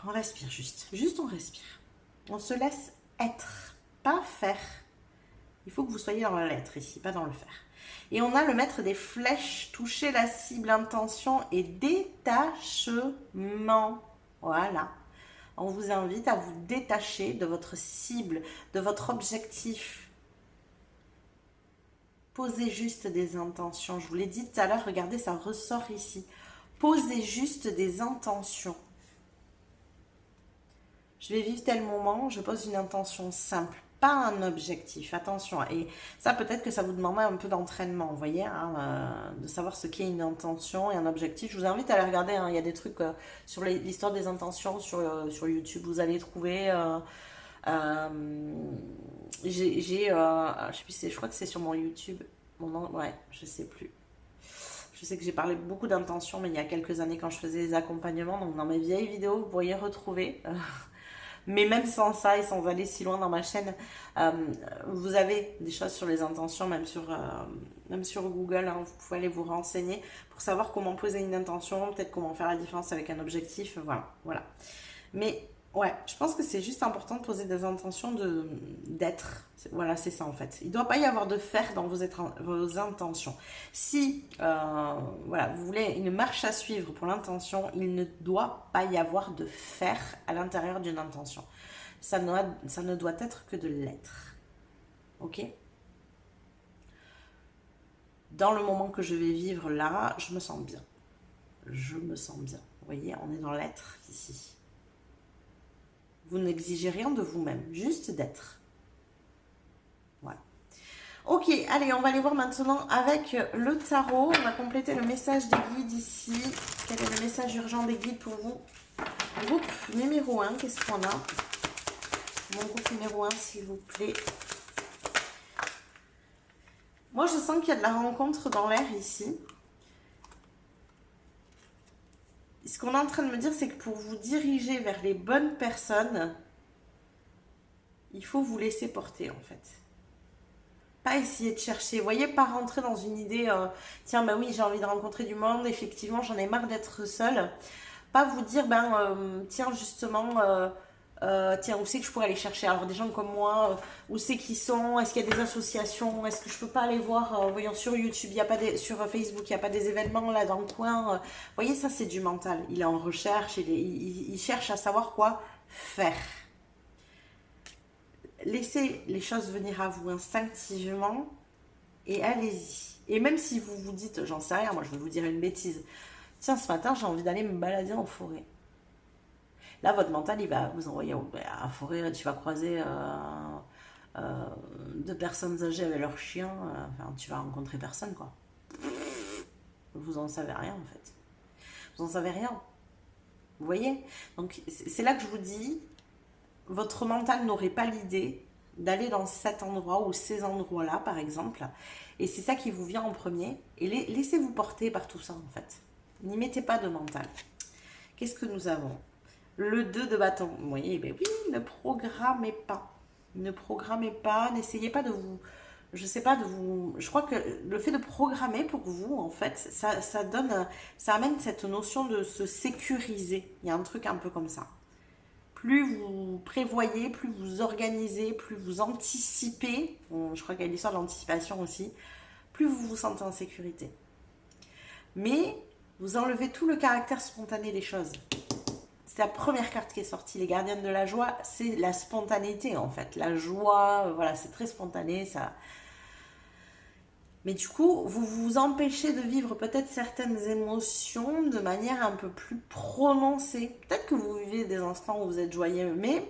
On respire juste on respire. On se laisse être, pas faire. Il faut que vous soyez dans la lettre ici, pas dans le faire. Et on a le maître des flèches, toucher la cible, intention et détachement. Voilà. On vous invite à vous détacher de votre cible, de votre objectif. Posez juste des intentions. Je vous l'ai dit tout à l'heure, regardez, ça ressort ici. Posez juste des intentions. je vais vivre tel moment, je pose une intention simple, pas un objectif, attention. Et ça, peut-être que ça vous demande un peu d'entraînement, vous voyez, hein, de savoir ce qu'est une intention et un objectif. Je vous invite à aller regarder, hein, il y a des trucs sur l'histoire des intentions sur YouTube, vous allez trouver... je sais plus, je crois que c'est sur mon YouTube. Ouais, je sais plus. Je sais que j'ai parlé beaucoup d'intention, mais il y a quelques années quand je faisais des accompagnements. Donc dans mes vieilles vidéos, vous pourriez retrouver. Mais même sans ça et sans aller si loin dans ma chaîne, vous avez des choses sur les intentions, même sur Google. Hein, vous pouvez aller vous renseigner pour savoir comment poser une intention, peut-être comment faire la différence avec un objectif. Voilà. Mais ouais, je pense que c'est juste important de poser des intentions d'être. Voilà, c'est ça en fait. Il ne doit pas y avoir de faire dans vos intentions. Si voilà, vous voulez une marche à suivre pour l'intention, il ne doit pas y avoir de faire à l'intérieur d'une intention. Ça ne doit être que de l'être. Ok? Dans le moment que je vais vivre là, je me sens bien. Je me sens bien. Vous voyez, on est dans l'être ici. Vous n'exigez rien de vous-même, juste d'être. Voilà. Ok, allez, on va aller voir maintenant avec le tarot. On va compléter le message des guides ici. Quel est le message urgent des guides pour vous? Groupe numéro 1, qu'est-ce qu'on a? Mon groupe numéro 1, s'il vous plaît. Moi, je sens qu'il y a de la rencontre dans l'air ici. Ce qu'on est en train de me dire, c'est que pour vous diriger vers les bonnes personnes, il faut vous laisser porter, en fait. Pas essayer de chercher. Vous voyez, pas rentrer dans une idée, tiens, bah oui, j'ai envie de rencontrer du monde, effectivement, j'en ai marre d'être seule. Pas vous dire, tiens, justement, tiens, où c'est que je pourrais aller chercher? Alors, des gens comme moi, où c'est qu'ils sont? Est-ce qu'il y a des associations? Est-ce que je peux pas aller voir, voyons, sur YouTube, il y a pas sur Facebook, il n'y a pas des événements là dans le coin? Vous voyez, ça, c'est du mental. Il est en recherche, il cherche à savoir quoi faire. Laissez les choses venir à vous instinctivement et allez-y. Et même si vous vous dites, j'en sais rien, moi je vais vous dire une bêtise. Tiens, ce matin, j'ai envie d'aller me balader en forêt. Là, votre mental, il va vous envoyer à la forêt, tu vas croiser deux personnes âgées avec leurs chiens. Enfin, tu vas rencontrer personne, quoi. Vous en savez rien, en fait. Vous en savez rien. Vous voyez? Donc, c'est là que je vous dis, votre mental n'aurait pas l'idée d'aller dans cet endroit ou ces endroits-là, par exemple. Et c'est ça qui vous vient en premier. Et laissez-vous porter par tout ça, en fait. N'y mettez pas de mental. Qu'est-ce que nous avons? Le 2 de bâton. Vous voyez, ben oui, ne programmez pas. Ne programmez pas, n'essayez pas de vous... Je sais pas, de vous... Je crois que le fait de programmer pour vous, en fait, ça donne... Ça amène cette notion de se sécuriser. Il y a un truc un peu comme ça. Plus vous prévoyez, plus vous organisez, plus vous anticipez, je crois qu'il y a l'histoire de l'anticipation aussi, plus vous vous sentez en sécurité. Mais vous enlevez tout le caractère spontané des choses. C'est la première carte qui est sortie, les gardiennes de la joie, c'est la spontanéité en fait. La joie, voilà, c'est très spontané, ça... Mais du coup, vous vous empêchez de vivre peut-être certaines émotions de manière un peu plus prononcée. Peut-être que vous vivez des instants où vous êtes joyeux, mais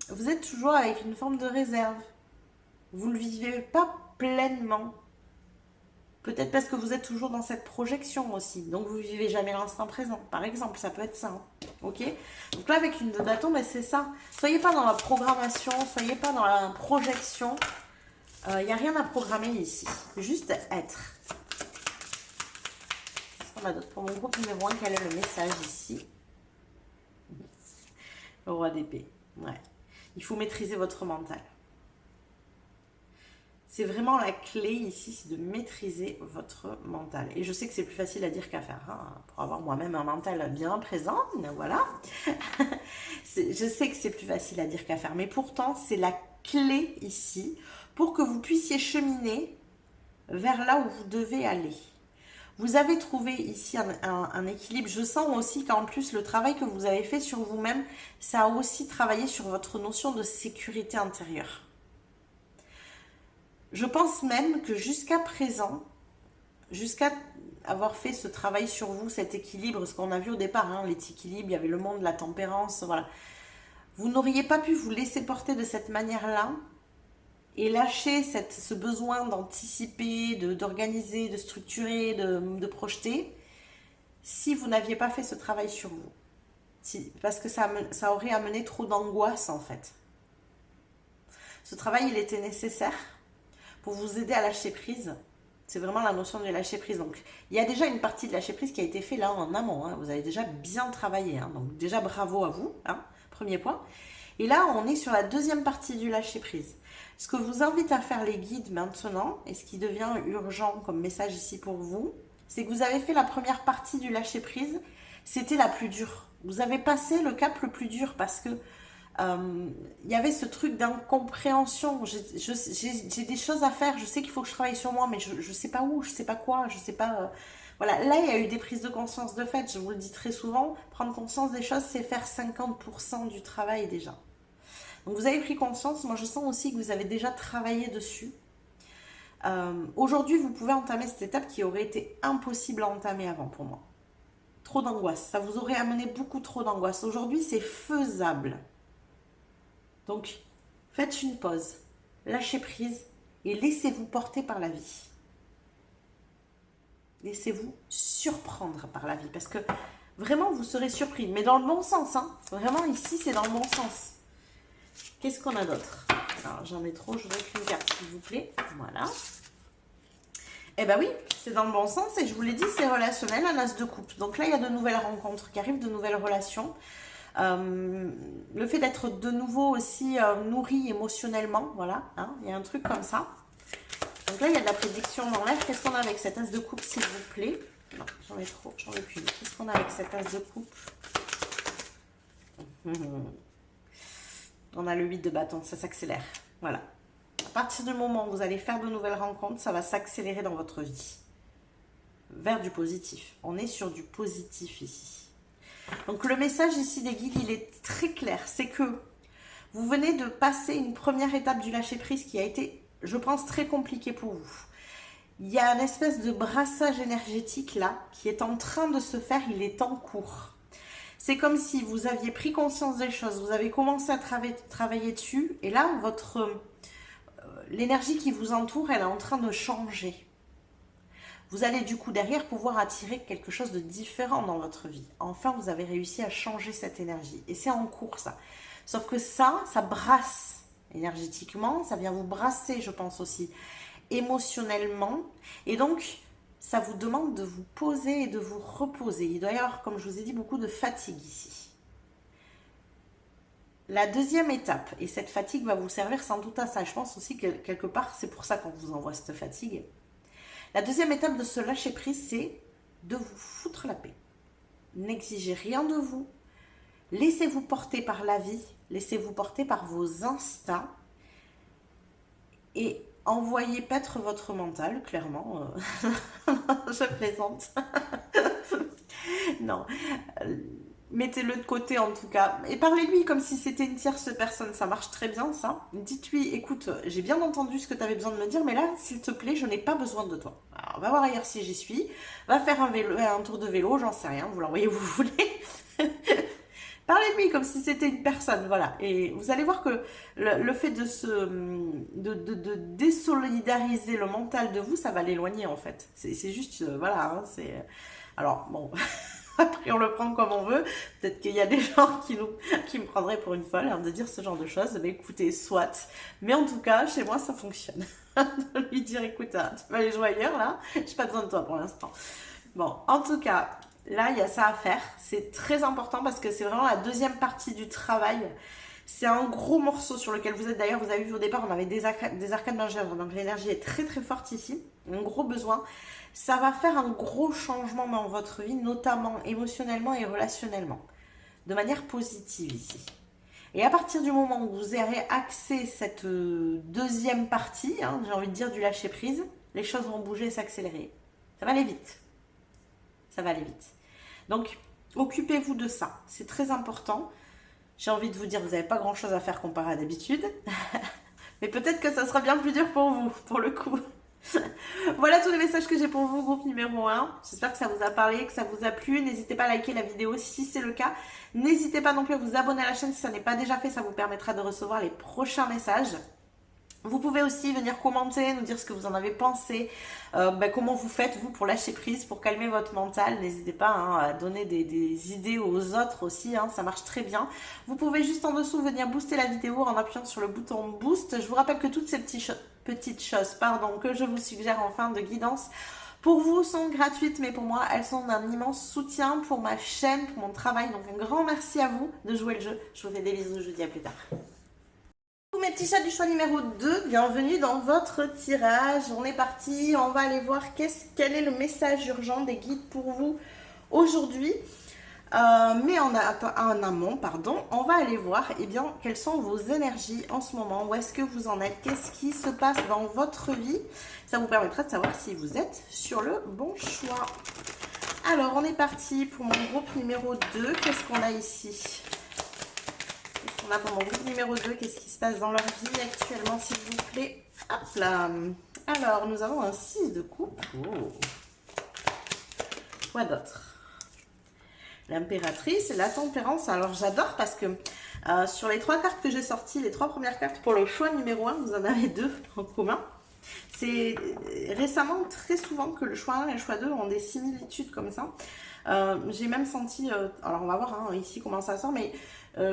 vous êtes toujours avec une forme de réserve. Vous ne le vivez pas pleinement. Peut-être parce que vous êtes toujours dans cette projection aussi. Donc vous ne vivez jamais l'instant présent. Par exemple, ça peut être ça. Hein. Ok? Donc là, avec une de bâton, ben c'est ça. Soyez pas dans la programmation, soyez pas dans la projection. Il n'y a rien à programmer ici, juste être. Qu'est-ce qu'on a d'autre pour mon groupe numéro 1? Quel est le message ici? Le roi d'épée. Ouais. Il faut maîtriser votre mental. C'est vraiment la clé ici, c'est de maîtriser votre mental. Et je sais que c'est plus facile à dire qu'à faire, hein, pour avoir moi-même un mental bien présent, voilà. Je sais que c'est plus facile à dire qu'à faire, mais pourtant, c'est la clé ici pour que vous puissiez cheminer vers là où vous devez aller. Vous avez trouvé ici un équilibre. Je sens aussi qu'en plus, le travail que vous avez fait sur vous-même, ça a aussi travaillé sur votre notion de sécurité intérieure. Je pense même que jusqu'à présent, jusqu'à avoir fait ce travail sur vous, cet équilibre, ce qu'on a vu au départ, hein, l'équilibre, il y avait le monde, la tempérance, voilà. vous n'auriez pas pu vous laisser porter de cette manière-là et lâcher ce besoin d'anticiper, d'organiser, de structurer, de projeter, si vous n'aviez pas fait ce travail sur vous. Parce que ça aurait amené trop d'angoisse en fait. Ce travail, il était nécessaire pour vous aider à lâcher prise. C'est vraiment la notion de lâcher prise. Donc, il y a déjà une partie de lâcher prise qui a été faite là en amont. Hein. Vous avez déjà bien travaillé. Hein. Donc, déjà, bravo à vous. Hein. Premier point. Et là, on est sur la deuxième partie du lâcher prise. Ce que je vous invite à faire les guides maintenant, et ce qui devient urgent comme message ici pour vous, c'est que vous avez fait la première partie du lâcher prise. C'était la plus dure. Vous avez passé le cap le plus dur parce que il y avait ce truc d'incompréhension. J'ai des choses à faire, je sais qu'il faut que je travaille sur moi, mais je ne sais pas où, je ne sais pas quoi, je ne sais pas... Voilà, là il y a eu des prises de conscience de fait, je vous le dis très souvent, prendre conscience des choses, c'est faire 50% du travail déjà. Donc vous avez pris conscience, moi je sens aussi que vous avez déjà travaillé dessus. Aujourd'hui vous pouvez entamer cette étape qui aurait été impossible à entamer avant pour moi. Trop d'angoisse, ça vous aurait amené beaucoup trop d'angoisse. Aujourd'hui c'est faisable. Donc, faites une pause, lâchez prise et laissez-vous porter par la vie. Laissez-vous surprendre par la vie parce que vraiment, vous serez surpris. Mais dans le bon sens, hein. Vraiment, ici, c'est dans le bon sens. Qu'est-ce qu'on a d'autre? Alors, j'en ai trop, je voudrais qu'une carte, s'il vous plaît. Voilà. Eh bien oui, c'est dans le bon sens et je vous l'ai dit, c'est relationnel, un as de coupe. Donc là, il y a de nouvelles rencontres qui arrivent, de nouvelles relations. Le fait d'être de nouveau aussi nourri émotionnellement, voilà, hein, il y a un truc comme ça. Donc là, il y a de la prédiction dans l'air. Qu'est-ce qu'on a avec cet as de coupe, s'il vous plaît? Non, j'en ai trop, j'en ai plus. Qu'est-ce qu'on a avec cet as de coupe? On a le 8 de bâton, ça s'accélère. Voilà. À partir du moment où vous allez faire de nouvelles rencontres, ça va s'accélérer dans votre vie. Vers du positif. On est sur du positif ici. Donc le message ici des guides, il est très clair. C'est que vous venez de passer une première étape du lâcher-prise qui a été, je pense, très compliquée pour vous. Il y a une espèce de brassage énergétique là qui est en train de se faire, il est en cours. C'est comme si vous aviez pris conscience des choses, vous avez commencé à travailler dessus et là, l'énergie qui vous entoure, elle est en train de changer. Vous allez du coup derrière pouvoir attirer quelque chose de différent dans votre vie. Enfin, vous avez réussi à changer cette énergie. Et c'est en cours ça. Sauf que ça brasse énergétiquement, ça vient vous brasser, je pense aussi, émotionnellement. Et donc, ça vous demande de vous poser et de vous reposer. Il doit y avoir, comme je vous ai dit, beaucoup de fatigue ici. La deuxième étape, et cette fatigue va vous servir sans doute à ça. Je pense aussi que quelque part, c'est pour ça qu'on vous envoie cette fatigue. La deuxième étape de ce lâcher-prise, c'est de vous foutre la paix. N'exigez rien de vous. Laissez-vous porter par la vie. Laissez-vous porter par vos instincts. Et envoyez paître votre mental, clairement. Je plaisante. Non. Mettez-le de côté en tout cas. Et parlez-lui comme si c'était une tierce personne. Ça marche très bien ça. Dites-lui, écoute, j'ai bien entendu ce que tu avais besoin de me dire, mais là, s'il te plaît, je n'ai pas besoin de toi. Alors, va voir ailleurs si j'y suis. Va faire un tour de vélo, j'en sais rien. Vous l'envoyez où vous voulez. Parlez-lui comme si c'était une personne. Voilà. Et vous allez voir que le fait de désolidariser le mental de vous, ça va l'éloigner en fait. C'est juste, voilà. Hein, alors, bon... Après, on le prend comme on veut. Peut-être qu'il y a des gens qui me prendraient pour une folle hein, de dire ce genre de choses. Mais écoutez, soit. Mais en tout cas, chez moi, ça fonctionne. De lui dire, écoute, tu vas aller jouer ailleurs, là. J'ai pas besoin de toi pour l'instant. Bon, en tout cas, là, il y a ça à faire. C'est très important parce que c'est vraiment la deuxième partie du travail. C'est un gros morceau sur lequel vous êtes. D'ailleurs, vous avez vu au départ, on avait des arcanes majeures. Donc, l'énergie est très, très forte ici. Un gros besoin. Ça va faire un gros changement dans votre vie, notamment émotionnellement et relationnellement, de manière positive ici. Et à partir du moment où vous aurez accès à cette deuxième partie, hein, j'ai envie de dire du lâcher prise, les choses vont bouger et s'accélérer. Ça va aller vite. Ça va aller vite. Donc, occupez-vous de ça. C'est très important. J'ai envie de vous dire, vous n'avez pas grand-chose à faire comparé à d'habitude. Mais peut-être que ça sera bien plus dur pour vous, pour le coup. Voilà tous les messages que j'ai pour vous, groupe numéro 1. J'espère que ça vous a parlé, que ça vous a plu. N'hésitez pas à liker la vidéo si c'est le cas. N'hésitez pas non plus à vous abonner à la chaîne si ça n'est pas déjà fait. Ça vous permettra de recevoir les prochains messages. Vous pouvez aussi venir commenter, nous dire ce que vous en avez pensé, comment vous faites vous pour lâcher prise, pour calmer votre mental. N'hésitez pas hein, à donner des idées aux autres aussi, hein, ça marche très bien. Vous pouvez juste en dessous venir booster la vidéo en appuyant sur le bouton boost. Je vous rappelle que toutes ces petites choses que je vous suggère en fin de guidance pour vous sont gratuites, mais pour moi elles sont d'un immense soutien pour ma chaîne, pour mon travail. Donc un grand merci à vous de jouer le jeu. Je vous fais des bisous, je vous dis à plus tard. Mes petits chats du choix numéro 2, bienvenue dans votre tirage. On est parti, on va aller voir quel est le message urgent des guides pour vous aujourd'hui. Mais en amont, on va aller voir quelles sont vos énergies en ce moment. Où est-ce que vous en êtes? Qu'est-ce qui se passe dans votre vie? Ça vous permettra de savoir si vous êtes sur le bon choix. Alors, on est parti pour mon groupe numéro 2. Qu'est-ce qu'on a ici? On a pour mon groupe numéro 2, qu'est-ce qui se passe dans leur vie actuellement, s'il vous plaît? Hop là. Alors, nous avons un 6 de coupe. Oh. Quoi d'autre? L'impératrice, la tempérance. Alors, j'adore parce que sur les 3 cartes que j'ai sorties, les 3 premières cartes pour le choix numéro 1, vous en avez 2 en commun. C'est récemment très souvent que le choix 1 et le choix 2 ont des similitudes comme ça. J'ai même senti, alors on va voir hein, ici comment ça sort, mais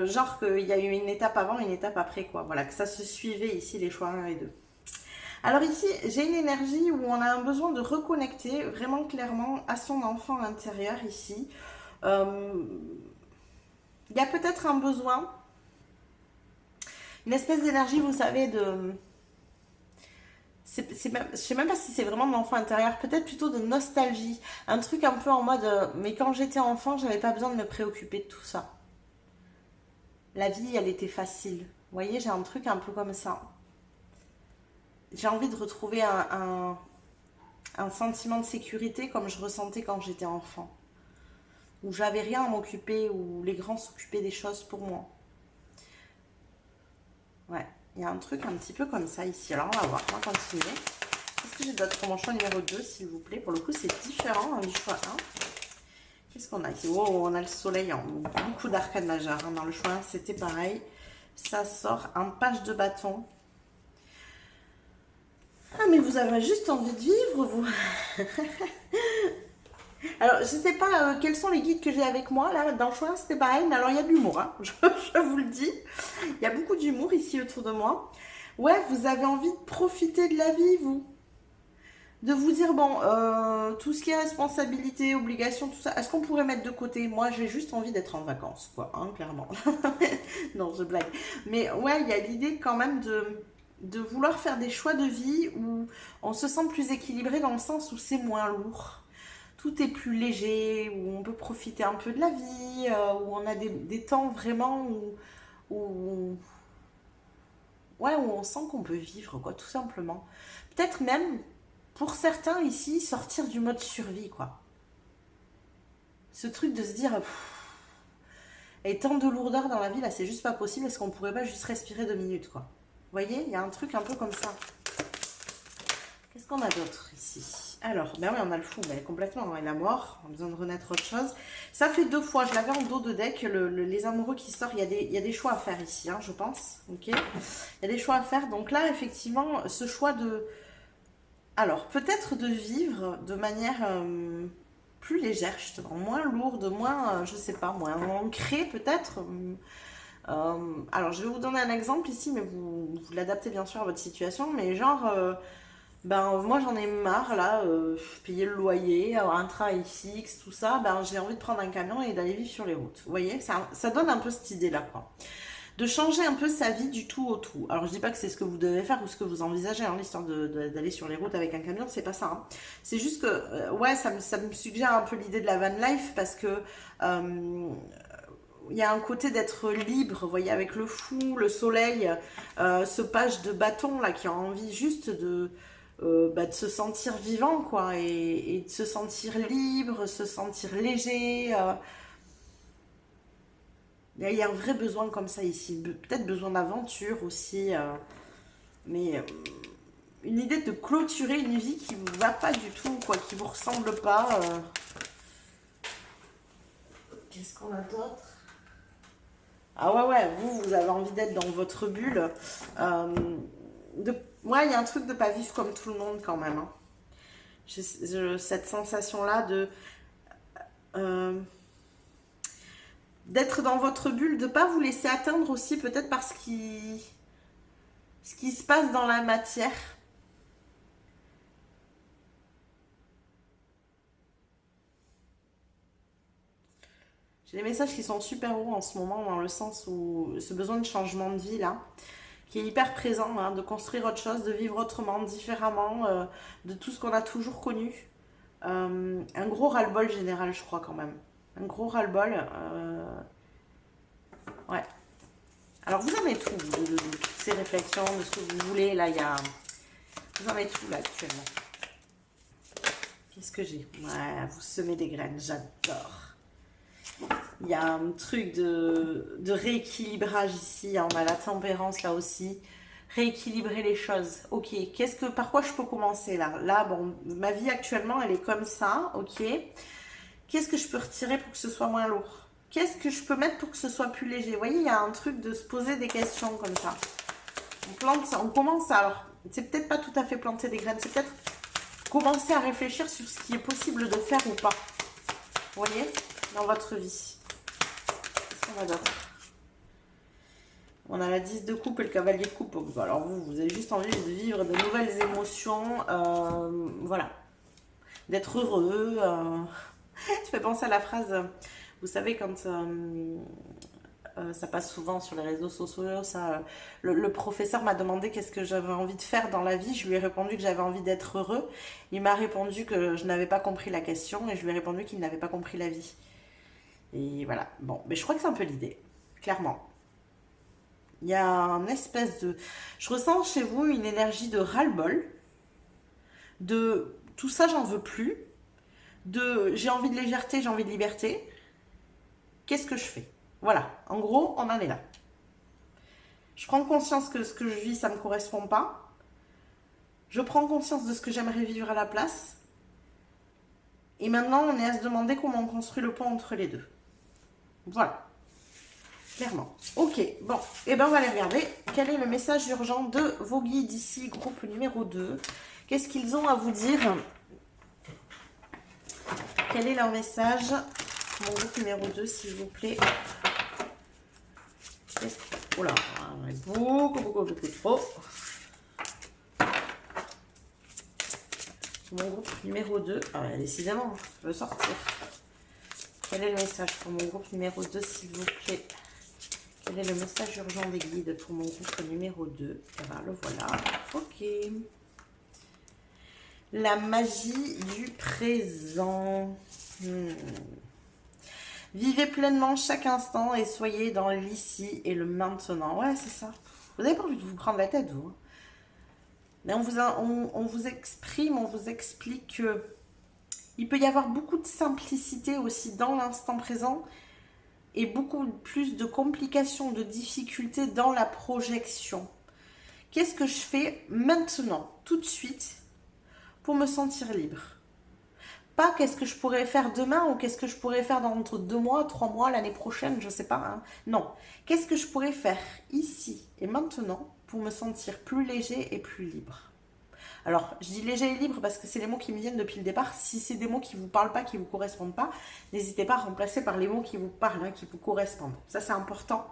genre qu'il y a eu une étape avant, une étape après, quoi. Voilà, que ça se suivait ici, les choix 1 et 2. Alors ici, j'ai une énergie où on a un besoin de reconnecter vraiment clairement à son enfant intérieur ici. Il y a peut-être un besoin, une espèce d'énergie, vous savez, de... je sais même pas si c'est vraiment de l'enfant intérieur, peut-être plutôt de nostalgie. Un truc un peu en mode, mais quand j'étais enfant, j'avais pas besoin de me préoccuper de tout ça. La vie, elle était facile. Vous voyez, j'ai un truc un peu comme ça. J'ai envie de retrouver un sentiment de sécurité comme je ressentais quand j'étais enfant. Où j'avais rien à m'occuper, où les grands s'occupaient des choses pour moi. Ouais, il y a un truc un petit peu comme ça ici. Alors, on va voir, on va continuer. Qu'est-ce que j'ai d'autre pour mon choix numéro 2, s'il vous plaît? Pour le coup, c'est différent hein, du choix 1. Qu'est-ce qu'on a ici? Oh, on a le soleil, hein. Beaucoup d'arcades majeures. Hein. Dans le choix 1, c'était pareil. Ça sort un page de bâton. Ah, mais vous avez juste envie de vivre, vous. Alors, je ne sais pas quels sont les guides que j'ai avec moi. Là, dans le choix 1, c'était pareil. Mais alors, il y a de l'humour. Hein. Je vous le dis. Il y a beaucoup d'humour ici autour de moi. Ouais, vous avez envie de profiter de la vie, vous. De vous dire, bon, tout ce qui est responsabilité, obligation, tout ça, est-ce qu'on pourrait mettre de côté? Moi, j'ai juste envie d'être en vacances, quoi, hein, clairement. Non, je blague. Mais ouais, il y a l'idée quand même de vouloir faire des choix de vie où on se sent plus équilibré dans le sens où c'est moins lourd. Tout est plus léger, où on peut profiter un peu de la vie, où on a des temps vraiment ouais, où on sent qu'on peut vivre, quoi, tout simplement. Peut-être même... Pour certains ici, sortir du mode survie, quoi. Ce truc de se dire, et tant de lourdeur dans la vie, là, c'est juste pas possible. Est-ce qu'on pourrait pas juste respirer 2 minutes, quoi? Vous voyez, il y a un truc un peu comme ça. Qu'est-ce qu'on a d'autre ici? Alors, ben oui, on a le fou, mais complètement, il est mort. On a besoin de renaître autre chose. Ça fait 2 fois, je l'avais en dos de deck, les amoureux qui sortent. Il y a des choix à faire ici, hein, je pense. Ok. Il y a des choix à faire. Donc là, effectivement, ce choix de... Alors, peut-être de vivre de manière plus légère, justement, moins lourde, moins, je sais pas, moins ancrée peut-être. Alors, je vais vous donner un exemple ici, mais vous l'adaptez bien sûr à votre situation, mais genre, ben, moi j'en ai marre, là, payer le loyer, avoir un travail fixe, tout ça, ben, j'ai envie de prendre un camion et d'aller vivre sur les routes. Vous voyez, ça donne un peu cette idée-là, quoi. De changer un peu sa vie du tout au tout. Alors je dis pas que c'est ce que vous devez faire ou ce que vous envisagez, hein, l'histoire d'aller sur les routes avec un camion, c'est pas ça. Hein. C'est juste que, ouais, ça me suggère un peu l'idée de la van life parce que il y a un côté d'être libre, vous voyez, avec le fou, le soleil, ce page de bâton là qui a envie juste de se sentir vivant, quoi, et de se sentir libre, se sentir léger. Il y a un vrai besoin comme ça ici. Peut-être besoin d'aventure aussi. Mais une idée de clôturer une vie qui ne vous va pas du tout, quoi, qui ne vous ressemble pas. Qu'est-ce qu'on a d'autre? Ah ouais, ouais, vous avez envie d'être dans votre bulle. Ouais, il y a un truc de pas vivre comme tout le monde quand même. Hein. Cette sensation-là de d'être dans votre bulle, de ne pas vous laisser atteindre aussi peut-être par ce qui se passe dans la matière. J'ai des messages qui sont super hauts en ce moment, dans le sens où ce besoin de changement de vie là, qui est hyper présent, hein, de construire autre chose, de vivre autrement, différemment, de tout ce qu'on a toujours connu. Un gros ras-le-bol général, je crois quand même. Un gros ras-le-bol. Ouais. Alors vous en êtes où de toutes ces réflexions, de ce que vous voulez là, vous en êtes où là actuellement? Qu'est-ce que j'ai? Ouais, vous semez des graines, j'adore. Il y a un truc de rééquilibrage ici. On a la tempérance là aussi. Rééquilibrer les choses. Ok, par quoi je peux commencer là? Là, bon, ma vie actuellement, elle est comme ça. Ok. Qu'est-ce que je peux retirer pour que ce soit moins lourd? Qu'est-ce que je peux mettre pour que ce soit plus léger? Vous voyez, il y a un truc de se poser des questions comme ça. On plante ça, on commence à... Alors, c'est peut-être pas tout à fait planter des graines. C'est peut-être commencer à réfléchir sur ce qui est possible de faire ou pas. Vous voyez? Dans votre vie. Qu'est-ce qu'on a d'autre? On a la 10 de coupe et le cavalier de coupe. Alors vous avez juste envie de vivre de nouvelles émotions. Voilà. D'être heureux. Ça fait penser à la phrase, vous savez, quand ça passe souvent sur les réseaux sociaux, ça, le professeur m'a demandé qu'est-ce que j'avais envie de faire dans la vie. Je lui ai répondu que j'avais envie d'être heureux. Il m'a répondu que je n'avais pas compris la question et je lui ai répondu qu'il n'avait pas compris la vie. Et voilà, bon, mais je crois que c'est un peu l'idée, clairement. Il y a un espèce de... Je ressens chez vous une énergie de ras-le-bol, de tout ça, j'en veux plus, de j'ai envie de légèreté, j'ai envie de liberté. Qu'est-ce que je fais? Voilà, en gros, on en est là. Je prends conscience que ce que je vis, ça ne me correspond pas. Je prends conscience de ce que j'aimerais vivre à la place. Et maintenant, on est à se demander comment on construit le pont entre les deux. Voilà. Clairement. Ok, bon. Et bien, on va aller regarder quel est le message urgent de vos guides ici, groupe numéro 2. Qu'est-ce qu'ils ont à vous dire? Quel est leur message? Mon groupe numéro 2, s'il vous plaît. Oh là, beaucoup trop. Mon groupe numéro 2. Ah, décidément, je veux sortir. Quel est le message pour mon groupe numéro 2, s'il vous plaît? Quel est le message urgent des guides pour mon groupe numéro 2? Eh bien, le voilà. Ok. La magie du présent. Vivez pleinement chaque instant et soyez dans l'ici et le maintenant. Ouais, c'est ça. Vous n'avez pas envie de vous prendre la tête, vous. Mais on vous exprime, on vous explique que il peut y avoir beaucoup de simplicité aussi dans l'instant présent et beaucoup plus de complications, de difficultés dans la projection. Qu'est-ce que je fais maintenant, tout de suite, pour me sentir libre? Pas qu'est-ce que je pourrais faire demain ou qu'est-ce que je pourrais faire dans 2 mois, 3 mois, l'année prochaine, je ne sais pas. Hein. Non, qu'est-ce que je pourrais faire ici et maintenant pour me sentir plus léger et plus libre? Alors, je dis léger et libre parce que c'est les mots qui me viennent depuis le départ. Si c'est des mots qui ne vous parlent pas, qui ne vous correspondent pas, n'hésitez pas à remplacer par les mots qui vous parlent, hein, qui vous correspondent. Ça, c'est important.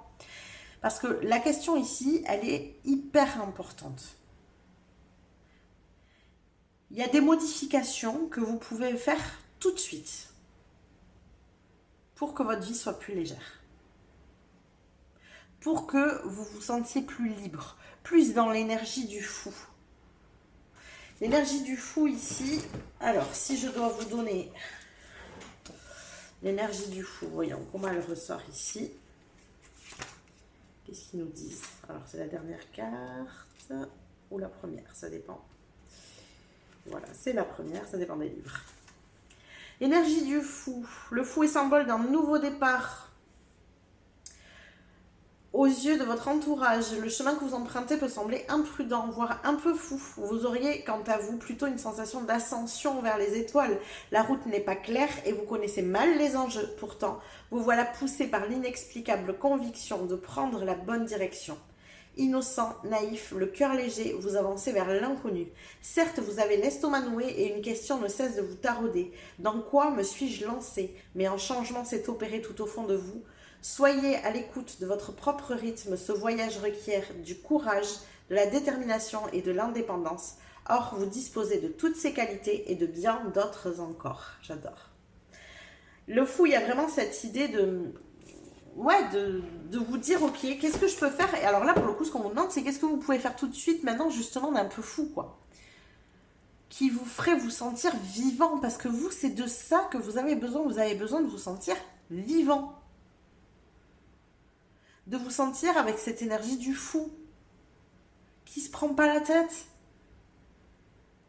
Parce que la question ici, elle est hyper importante. Il y a des modifications que vous pouvez faire tout de suite pour que votre vie soit plus légère. Pour que vous vous sentiez plus libre, plus dans l'énergie du fou. L'énergie du fou ici, alors si je dois vous donner l'énergie du fou, voyons comment elle ressort ici. Qu'est-ce qu'ils nous disent? Alors c'est la dernière carte ou la première, ça dépend. Voilà, c'est la première, ça dépend des livres. L'énergie du fou. Le fou est symbole d'un nouveau départ aux yeux de votre entourage, le chemin que vous empruntez peut sembler imprudent, voire un peu fou. Vous auriez, quant à vous, plutôt une sensation d'ascension vers les étoiles. La route n'est pas claire et vous connaissez mal les enjeux. Pourtant, vous voilà poussé par l'inexplicable conviction de prendre la bonne direction. Innocent, naïf, le cœur léger, vous avancez vers l'inconnu. Certes, vous avez l'estomac noué et une question ne cesse de vous tarauder. Dans quoi me suis-je lancé? Mais un changement s'est opéré tout au fond de vous. Soyez à l'écoute de votre propre rythme. Ce voyage requiert du courage, de la détermination et de l'indépendance. Or, vous disposez de toutes ces qualités et de bien d'autres encore. J'adore. Le fou, il y a vraiment cette idée de... Ouais, de vous dire, ok, qu'est-ce que je peux faire? Et alors là, pour le coup, ce qu'on vous demande, c'est qu'est-ce que vous pouvez faire tout de suite, maintenant, justement, d'un peu fou, quoi. Qui vous ferait vous sentir vivant. Parce que vous, c'est de ça que vous avez besoin. Vous avez besoin de vous sentir vivant. De vous sentir avec cette énergie du fou. Qui se prend pas la tête.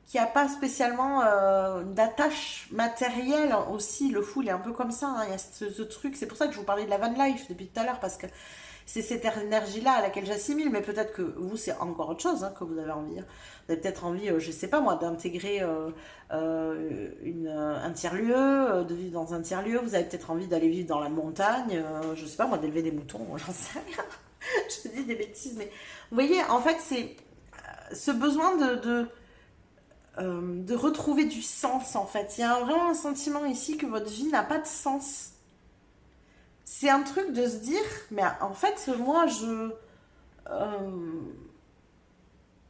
Qui n'a pas spécialement d'attache matérielle aussi. Le fou, il est un peu comme ça. Hein. Il y a ce truc. C'est pour ça que je vous parlais de la van life depuis tout à l'heure. Parce que c'est cette énergie-là à laquelle j'assimile. Mais peut-être que vous, c'est encore autre chose que vous avez envie. Vous avez peut-être envie, je sais pas moi, d'intégrer un tiers-lieu, de vivre dans un tiers-lieu. Vous avez peut-être envie d'aller vivre dans la montagne. Je sais pas moi, d'élever des moutons. J'en sais rien. Je te dis des bêtises. Mais vous voyez, en fait, c'est ce besoin de retrouver du sens, en fait. Il y a vraiment un sentiment ici que votre vie n'a pas de sens. C'est un truc de se dire, mais en fait, moi,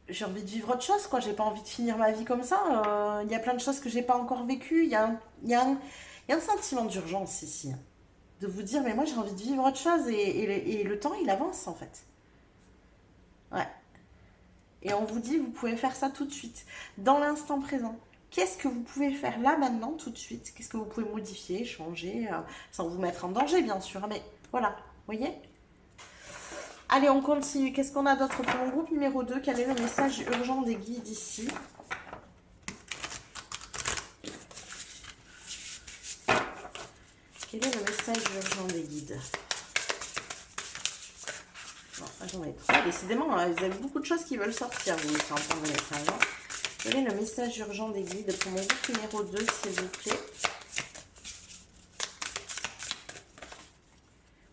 j'ai envie de vivre autre chose, quoi. J'ai pas envie de finir ma vie comme ça. Il y a plein de choses que j'ai pas encore vécues. Il y a un sentiment d'urgence ici. De vous dire, mais moi, j'ai envie de vivre autre chose. Et le temps, il avance, en fait. Ouais. Et on vous dit, vous pouvez faire ça tout de suite, dans l'instant présent. Qu'est-ce que vous pouvez faire là, maintenant, tout de suite? Qu'est-ce que vous pouvez modifier, changer, sans vous mettre en danger, bien sûr. Mais voilà, vous voyez? Allez, on continue. Qu'est-ce qu'on a d'autre pour mon groupe numéro 2? Quel est le message urgent des guides ici? Quel est le message urgent des guides? J'en ai trois. Décidément, vous avez beaucoup de choses qui veulent sortir, vous, qui entendent le message. Quel est le message urgent des guides pour mon groupe numéro 2, s'il vous plaît?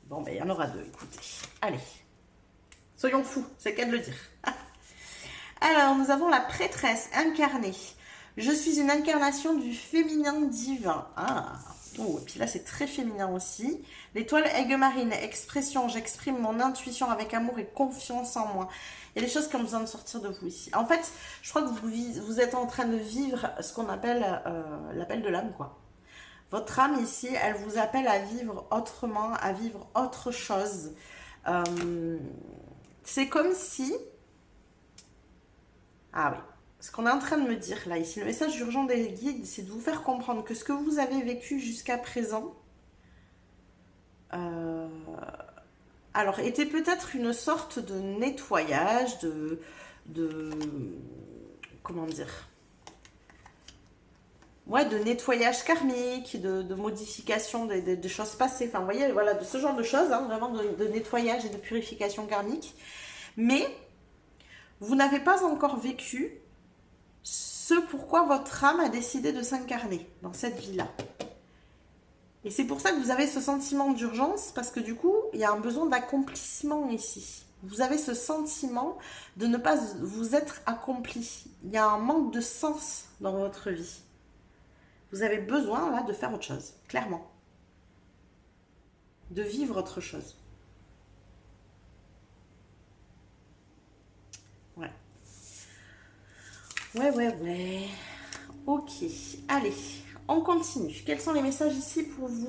Bon, ben, il y en aura deux, écoutez. Allez. Soyons fous, c'est le cas de le dire. Alors, nous avons la prêtresse incarnée. Je suis une incarnation du féminin divin. Ah, oh, et puis là, c'est très féminin aussi. L'étoile aigle marine, expression, j'exprime mon intuition avec amour et confiance en moi. Il y a des choses qui ont besoin de sortir de vous ici. En fait, je crois que vous êtes en train de vivre ce qu'on appelle l'appel de l'âme, quoi. Votre âme ici, elle vous appelle à vivre autrement, à vivre autre chose. C'est comme si... Ah oui. Ce qu'on est en train de me dire là, ici, le message urgent des guides, c'est de vous faire comprendre que ce que vous avez vécu jusqu'à présent, alors, était peut-être une sorte de nettoyage, comment dire, ouais, de nettoyage karmique, de modification des choses passées, enfin, vous voyez, voilà, de ce genre de choses, hein, vraiment de nettoyage et de purification karmique, mais vous n'avez pas encore vécu ce pourquoi votre âme a décidé de s'incarner dans cette vie-là. Et c'est pour ça que vous avez ce sentiment d'urgence, parce que du coup, il y a un besoin d'accomplissement ici. Vous avez ce sentiment de ne pas vous être accompli. Il y a un manque de sens dans votre vie. Vous avez besoin là de faire autre chose, clairement. De vivre autre chose. Ouais. Ouais. Ok, allez, on continue. Quels sont les messages ici pour vous?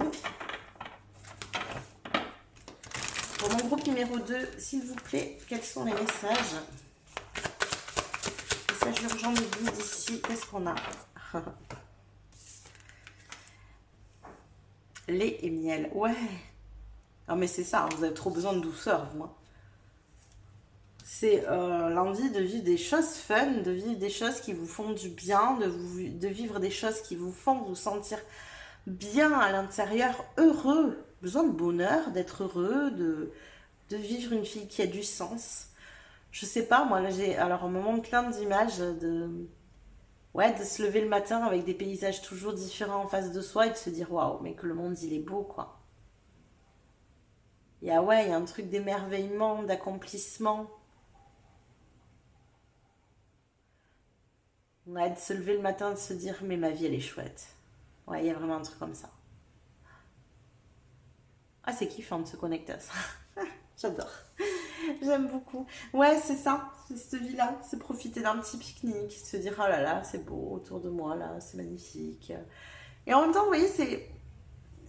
Pour mon groupe numéro 2, s'il vous plaît, quels sont les messages? Message urgent de guide ici, qu'est-ce qu'on a? Lait et miel, ouais. Non mais c'est ça, vous avez trop besoin de douceur, vous. C'est l'envie de vivre des choses fun, de vivre des choses qui vous font du bien, de vivre des choses qui vous font vous sentir bien à l'intérieur, heureux. Besoin de bonheur, d'être heureux, de vivre une fille qui a du sens. Je sais pas, moi, là, alors, on me montre plein d'images ouais, de se lever le matin avec des paysages toujours différents en face de soi et de se dire, waouh, mais que le monde, il est beau, quoi. Ouais, il y a un truc d'émerveillement, d'accomplissement. Ouais, de se lever le matin, de se dire, mais ma vie, elle est chouette. Ouais, il y a vraiment un truc comme ça. Ah, c'est kiffant de se connecter à ça. J'adore. J'aime beaucoup. Ouais, c'est ça. C'est cette vie-là. C'est profiter d'un petit pique-nique. Se dire, oh là là, c'est beau autour de moi, là, c'est magnifique. Et en même temps, vous voyez, c'est.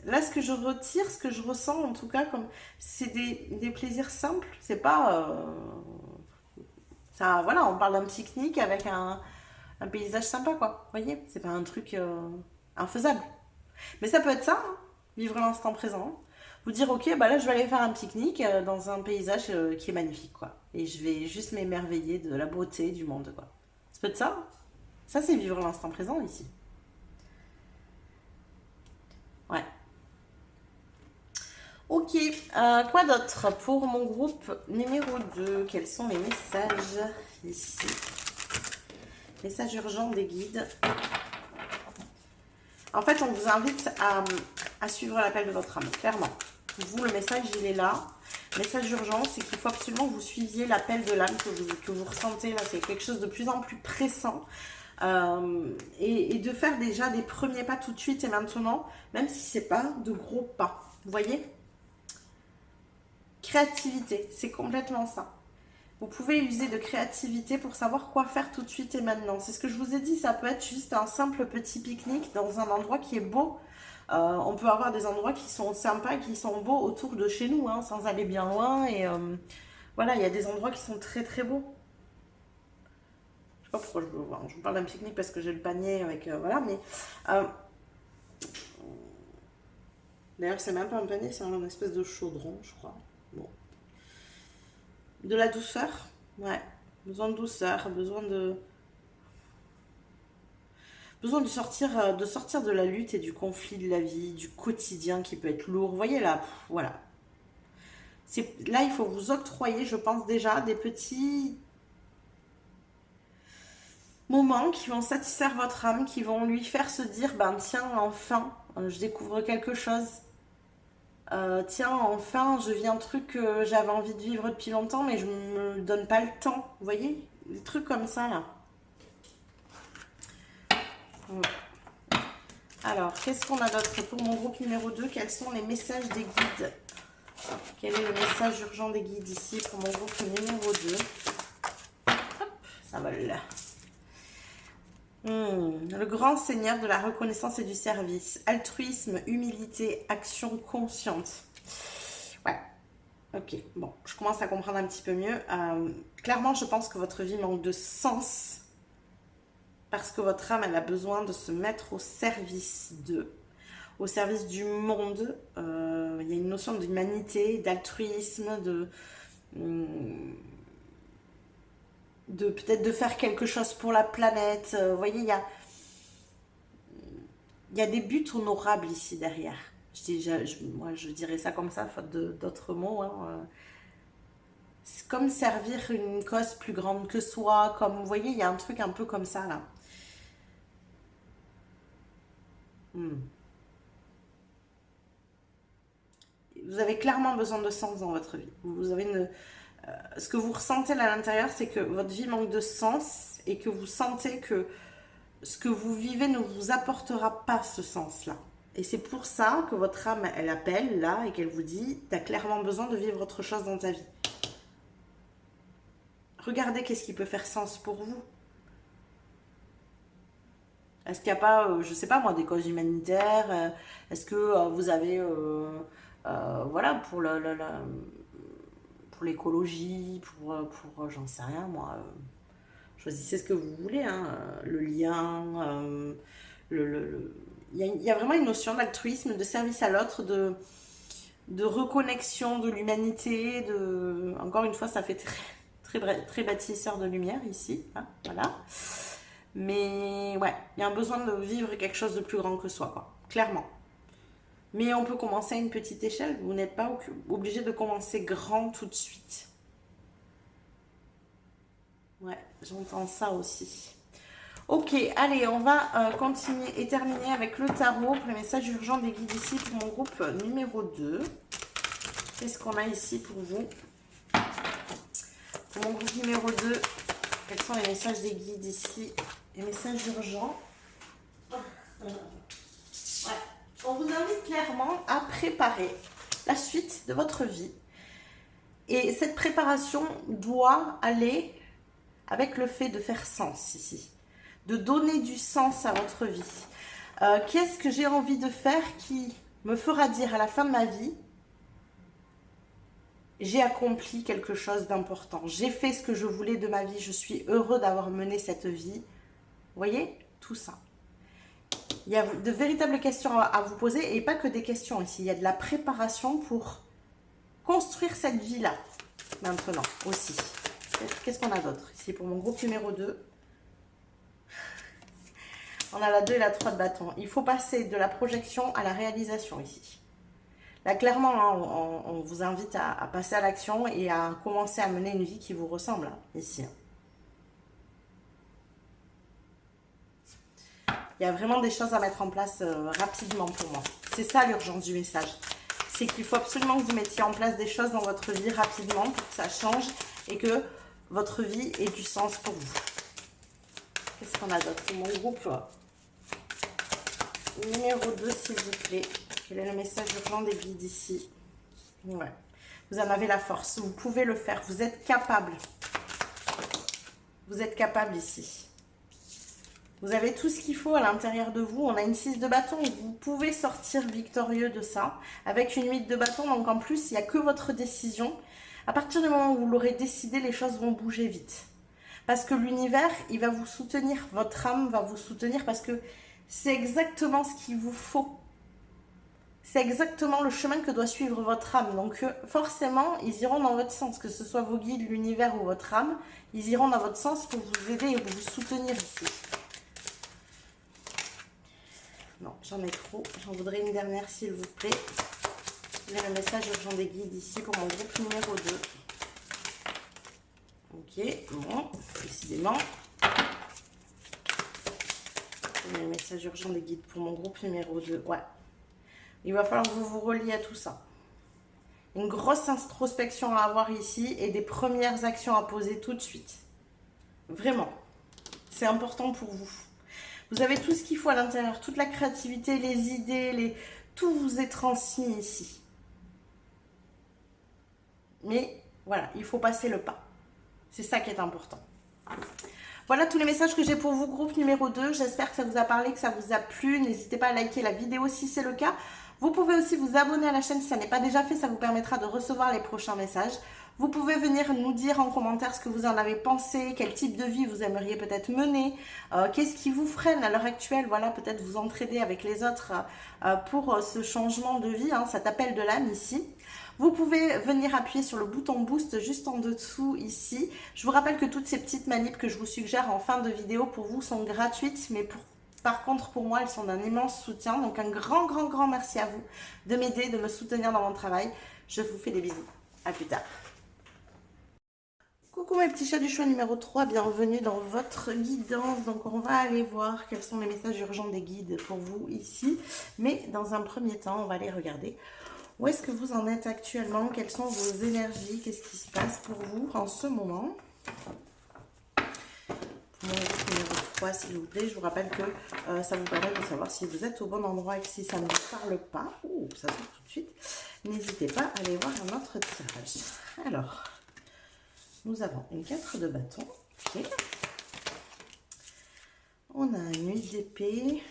Là, ce que je retire, ce que je ressens, en tout cas, comme c'est des plaisirs simples. C'est pas. Ça, voilà, on parle d'un pique-nique avec un paysage sympa, quoi. Vous voyez, c'est pas un truc infaisable. Mais ça peut être ça, hein, vivre l'instant présent. Vous dire, ok, bah là, je vais aller faire un pique-nique dans un paysage qui est magnifique, quoi. Et je vais juste m'émerveiller de la beauté du monde, quoi. Ça peut être ça. Ça, c'est vivre l'instant présent ici. Ouais. Ok, quoi d'autre pour mon groupe numéro 2? Quels sont les messages ici? Message urgent des guides. En fait, on vous invite à suivre l'appel de votre âme, clairement. Vous, le message, il est là. Message urgent, c'est qu'il faut absolument que vous suiviez l'appel de l'âme que vous ressentez. Là, c'est quelque chose de plus en plus pressant. Et de faire déjà des premiers pas tout de suite et maintenant, même si c'est pas de gros pas. Vous voyez? Créativité, c'est complètement ça. Vous pouvez user de créativité pour savoir quoi faire tout de suite et maintenant. C'est ce que je vous ai dit, ça peut être juste un simple petit pique-nique dans un endroit qui est beau. On peut avoir des endroits qui sont sympas, qui sont beaux autour de chez nous, hein, sans aller bien loin. Et voilà, il y a des endroits qui sont très très beaux. Je sais pas pourquoi je vous parle d'un pique-nique parce que j'ai le panier avec... voilà, mais... D'ailleurs, c'est même pas un panier, c'est un espèce de chaudron, je crois. Bon. De la douceur, ouais. Besoin de douceur, besoin de sortir de la lutte et du conflit de la vie, du quotidien qui peut être lourd. Vous voyez là, voilà. Là, il faut vous octroyer, je pense déjà, des petits moments qui vont satisfaire votre âme, qui vont lui faire se dire, ben tiens, enfin, je découvre quelque chose. Tiens, enfin, je vis un truc que j'avais envie de vivre depuis longtemps, mais je me donne pas le temps. Vous voyez? Des trucs comme ça, là. Alors, qu'est-ce qu'on a d'autre pour mon groupe numéro 2? Quels sont les messages des guides? Quel est le message urgent des guides ici pour mon groupe numéro 2? Hop, ça vole. Le grand seigneur de la reconnaissance et du service. Altruisme, humilité, action consciente. Ouais. Ok, bon, je commence à comprendre un petit peu mieux. Clairement, je pense que votre vie manque de sens parce que votre âme, elle a besoin de se mettre au service au service du monde. Il y a une notion d'humanité, d'altruisme, peut-être de faire quelque chose pour la planète. Vous voyez, il y a des buts honorables ici derrière. Moi, je dirais ça comme ça, faute d'autres mots. Hein. C'est comme servir une cause plus grande que soi. Comme, vous voyez, il y a un truc un peu comme ça, là. Vous avez clairement besoin de sens dans votre vie. Vous avez ce que vous ressentez là à l'intérieur, c'est que votre vie manque de sens et que vous sentez que ce que vous vivez ne vous apportera pas ce sens-là. Et c'est pour ça que votre âme, elle appelle là et qu'elle vous dit, tu as clairement besoin de vivre autre chose dans ta vie. Regardez qu'est-ce qui peut faire sens pour vous. Est-ce qu'il n'y a pas, je ne sais pas moi, des causes humanitaires? Est-ce que vous avez, voilà, pour pour l'écologie, j'en sais rien moi, choisissez ce que vous voulez, hein, le lien, il y a vraiment une notion d'altruisme, de service à l'autre, de reconnexion de l'humanité, encore une fois, ça fait très bâtisseur de lumière ici, hein, voilà. Mais ouais, il y a un besoin de vivre quelque chose de plus grand que soi, quoi, clairement. Mais on peut commencer à une petite échelle. Vous n'êtes pas obligé de commencer grand tout de suite. Ouais, j'entends ça aussi. Ok, allez, on va continuer et terminer avec le tarot pour les messages urgents des guides ici pour mon groupe numéro 2. Qu'est-ce qu'on a ici pour vous? Pour mon groupe numéro 2, quels sont les messages des guides ici? Les messages urgents. Ouais. On vous invite clairement à préparer la suite de votre vie. Et cette préparation doit aller avec le fait de faire sens ici. De donner du sens à votre vie. Qu'est-ce que j'ai envie de faire qui me fera dire à la fin de ma vie, j'ai accompli quelque chose d'important. J'ai fait ce que je voulais de ma vie. Je suis heureux d'avoir mené cette vie. Vous voyez, tout ça. Il y a de véritables questions à vous poser et pas que des questions ici. Il y a de la préparation pour construire cette vie-là. Maintenant aussi. Qu'est-ce qu'on a d'autre ici pour mon groupe numéro 2? On a la 2 et la 3 de bâton. Il faut passer de la projection à la réalisation ici. Là, clairement, hein, on vous invite à passer à l'action et à commencer à mener une vie qui vous ressemble, hein, ici. Il y a vraiment des choses à mettre en place rapidement pour moi. C'est ça l'urgence du message. C'est qu'il faut absolument que vous mettiez en place des choses dans votre vie rapidement pour que ça change et que votre vie ait du sens pour vous. Qu'est-ce qu'on a d'autre pour mon groupe numéro 2, s'il vous plaît? Quel est le message urgent des guides ici? Ouais. Vous en avez la force. Vous pouvez le faire. Vous êtes capable. Vous êtes capable ici. Vous avez tout ce qu'il faut à l'intérieur de vous. On a une 6 de bâton. Vous pouvez sortir victorieux de ça. Avec une 8 de bâton. Donc en plus, il n'y a que votre décision. À partir du moment où vous l'aurez décidé, les choses vont bouger vite. Parce que l'univers, il va vous soutenir. Votre âme va vous soutenir parce que c'est exactement ce qu'il vous faut. C'est exactement le chemin que doit suivre votre âme. Donc forcément, ils iront dans votre sens. Que ce soit vos guides, l'univers ou votre âme, ils iront dans votre sens pour vous aider et pour vous soutenir ici. Non, j'en ai trop. J'en voudrais une dernière, s'il vous plaît. Il y a le message urgent des guides ici pour mon groupe numéro 2. Ok, bon, décidément. Il y a le message urgent des guides pour mon groupe numéro 2. Ouais. Il va falloir que vous vous reliez à tout ça. Une grosse introspection à avoir ici et des premières actions à poser tout de suite. Vraiment. C'est important pour vous. Vous avez tout ce qu'il faut à l'intérieur. Toute la créativité, les idées, tout vous est transmis ici. Mais voilà, il faut passer le pas. C'est ça qui est important. Voilà tous les messages que j'ai pour vous, groupe numéro 2. J'espère que ça vous a parlé, que ça vous a plu. N'hésitez pas à liker la vidéo si c'est le cas. Vous pouvez aussi vous abonner à la chaîne si ça n'est pas déjà fait. Ça vous permettra de recevoir les prochains messages. Vous pouvez venir nous dire en commentaire ce que vous en avez pensé, quel type de vie vous aimeriez peut-être mener, qu'est-ce qui vous freine à l'heure actuelle, voilà, peut-être vous entraider avec les autres pour ce changement de vie, hein, ça t'appelle de l'âme ici. Vous pouvez venir appuyer sur le bouton boost juste en dessous ici. Je vous rappelle que toutes ces petites manips que je vous suggère en fin de vidéo pour vous sont gratuites, mais par contre pour moi elles sont d'un immense soutien. Donc un grand merci à vous de m'aider, de me soutenir dans mon travail. Je vous fais des bisous. À plus tard. Coucou mes petits chats du choix numéro 3, bienvenue dans votre guidance. Donc on va aller voir quels sont les messages urgents des guides pour vous ici. Mais dans un premier temps, on va aller regarder où est-ce que vous en êtes actuellement, quelles sont vos énergies, qu'est-ce qui se passe pour vous en ce moment. Pour mon groupe numéro 3, s'il vous plaît, je vous rappelle que ça vous permet de savoir si vous êtes au bon endroit et que si ça ne vous parle pas, ça sort tout de suite, n'hésitez pas à aller voir un autre tirage. Alors... nous avons une 4 de bâton. Okay. On a une 8 d'épée.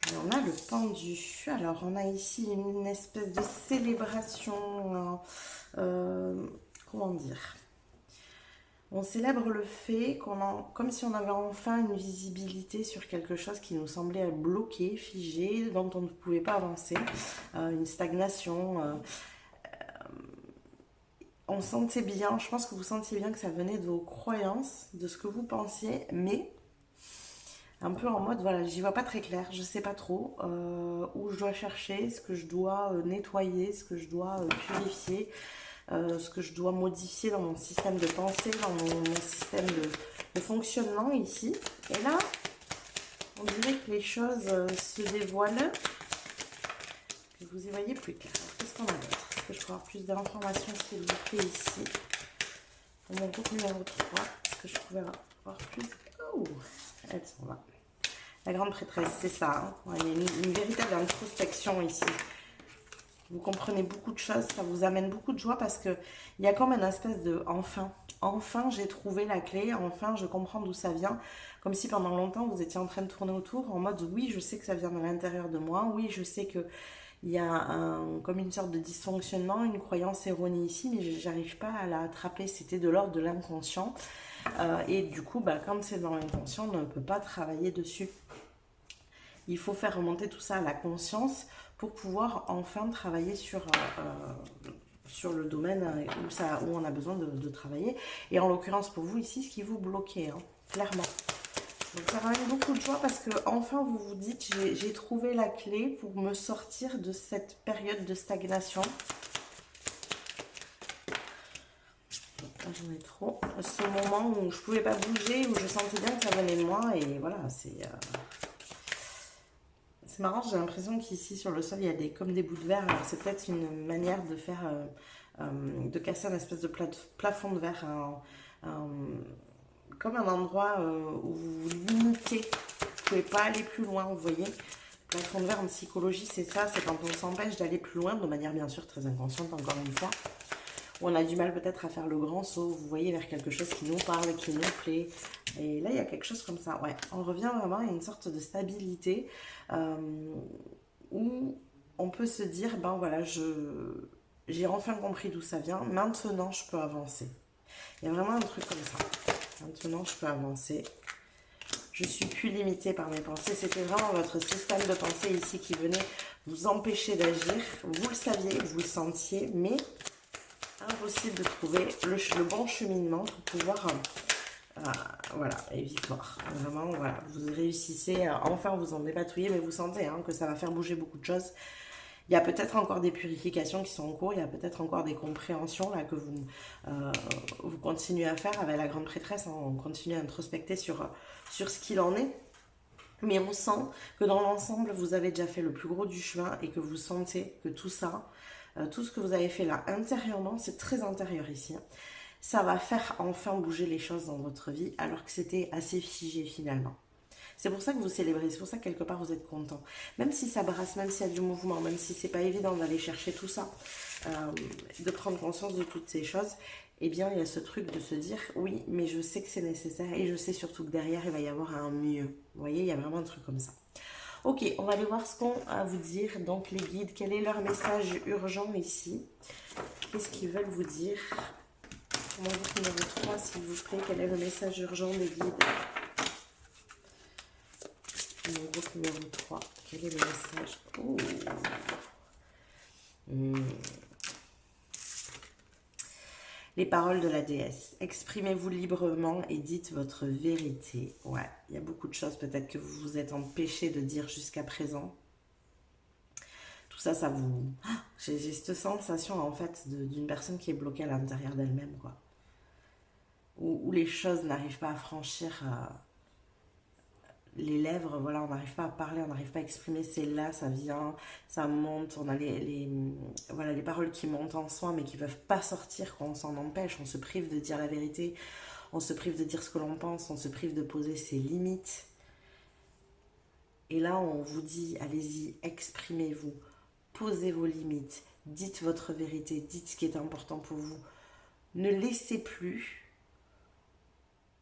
Et on a le pendu. Alors, on a ici une espèce de célébration. Comment dire? On célèbre le fait comme si on avait enfin une visibilité sur quelque chose qui nous semblait bloqué, figé, dont on ne pouvait pas avancer. Une stagnation. On sentait bien, je pense que vous sentiez bien que ça venait de vos croyances, de ce que vous pensiez, mais un peu en mode, voilà, j'y vois pas très clair, je sais pas trop où je dois chercher, ce que je dois nettoyer, ce que je dois purifier, ce que je dois modifier dans mon système de pensée, dans mon système de fonctionnement ici. Et là, on dirait que les choses se dévoilent, que vous y voyez plus clair. Qu'est-ce qu'on a d'autre? Est-ce que je peux avoir plus d'informations, s'il vous plaît, ici? Pour mon groupe numéro 3, est-ce que je pouvais avoir plus? Oh, elles sont là. La grande prêtresse, c'est ça. Hein. Il y a une véritable introspection ici. Vous comprenez beaucoup de choses, ça vous amène beaucoup de joie parce qu'il y a comme une espèce de enfin. Enfin, j'ai trouvé la clé, enfin, je comprends d'où ça vient. Comme si pendant longtemps, vous étiez en train de tourner autour en mode oui, je sais que ça vient de l'intérieur de moi, oui, je sais que il y a comme une sorte de dysfonctionnement, une croyance erronée ici, mais j'arrive pas à la attraper. C'était de l'ordre de l'inconscient. Et du coup, bah, quand c'est dans l'inconscient, on ne peut pas travailler dessus. Il faut faire remonter tout ça à la conscience pour pouvoir enfin travailler sur le domaine où on a besoin de travailler. Et en l'occurrence pour vous ici, ce qui vous bloquait, hein, clairement. Donc ça ramène beaucoup de joie parce que enfin vous vous dites j'ai trouvé la clé pour me sortir de cette période de stagnation. Là j'en ai trop. Ce moment où je pouvais pas bouger, où je sentais bien que ça venait de moi et voilà, c'est marrant, j'ai l'impression qu'ici sur le sol il y a comme des bouts de verre. Alors c'est peut-être une manière de faire, de casser un espèce de plafond de verre, comme un endroit où vous vous limitez. Vous ne pouvez pas aller plus loin, vous voyez. Le plafond de verre en psychologie, c'est ça, c'est quand on s'empêche d'aller plus loin, de manière bien sûr très inconsciente encore une fois. Où on a du mal peut-être à faire le grand saut, vous voyez, vers quelque chose qui nous parle, qui nous plaît. Et là, il y a quelque chose comme ça, ouais. On revient vraiment à une sorte de stabilité où on peut se dire, ben voilà, j'ai enfin compris d'où ça vient, maintenant je peux avancer. Il y a vraiment un truc comme ça. Maintenant, je peux avancer. Je suis plus limitée par mes pensées. C'était vraiment votre système de pensée ici qui venait vous empêcher d'agir. Vous le saviez, vous le sentiez, mais impossible de trouver le bon cheminement pour pouvoir... voilà, et victoire. Vraiment, voilà, vous réussissez à enfin vous en dépatouiller, mais vous sentez hein, que ça va faire bouger beaucoup de choses. Il y a peut-être encore des purifications qui sont en cours, il y a peut-être encore des compréhensions là, que vous continuez à faire avec la grande prêtresse, hein, on continue à introspecter sur ce qu'il en est. Mais on sent que dans l'ensemble, vous avez déjà fait le plus gros du chemin et que vous sentez que tout ça, tout ce que vous avez fait là intérieurement, c'est très intérieur ici, hein, ça va faire enfin bouger les choses dans votre vie alors que c'était assez figé finalement. C'est pour ça que vous célébrez, c'est pour ça que quelque part vous êtes content. Même si ça brasse, même s'il y a du mouvement, même si c'est pas évident d'aller chercher tout ça, de prendre conscience de toutes ces choses, eh bien il y a ce truc de se dire oui, mais je sais que c'est nécessaire et je sais surtout que derrière il va y avoir un mieux. Vous voyez, il y a vraiment un truc comme ça. Ok, on va aller voir ce qu'ont à vous dire, donc les guides, quel est leur message urgent ici? Qu'est-ce qu'ils veulent vous dire? Pour mon groupe numéro 3, s'il vous plaît, quel est le message urgent des guides? Mon groupe numéro 3, quel est le message? Oh. Les paroles de la déesse. Exprimez-vous librement et dites votre vérité. Ouais, il y a beaucoup de choses peut-être que vous vous êtes empêché de dire jusqu'à présent. Tout ça, ça vous... J'ai cette sensation en fait d'une personne qui est bloquée à l'intérieur d'elle-même, quoi. Où les choses n'arrivent pas à franchir... les lèvres, voilà, on n'arrive pas à parler, on n'arrive pas à exprimer, c'est là, ça vient, ça monte, on a voilà, les paroles qui montent en soi, mais qui ne peuvent pas sortir quand on s'en empêche, on se prive de dire la vérité, on se prive de dire ce que l'on pense, on se prive de poser ses limites. Et là, on vous dit, allez-y, exprimez-vous, posez vos limites, dites votre vérité, dites ce qui est important pour vous. Ne laissez plus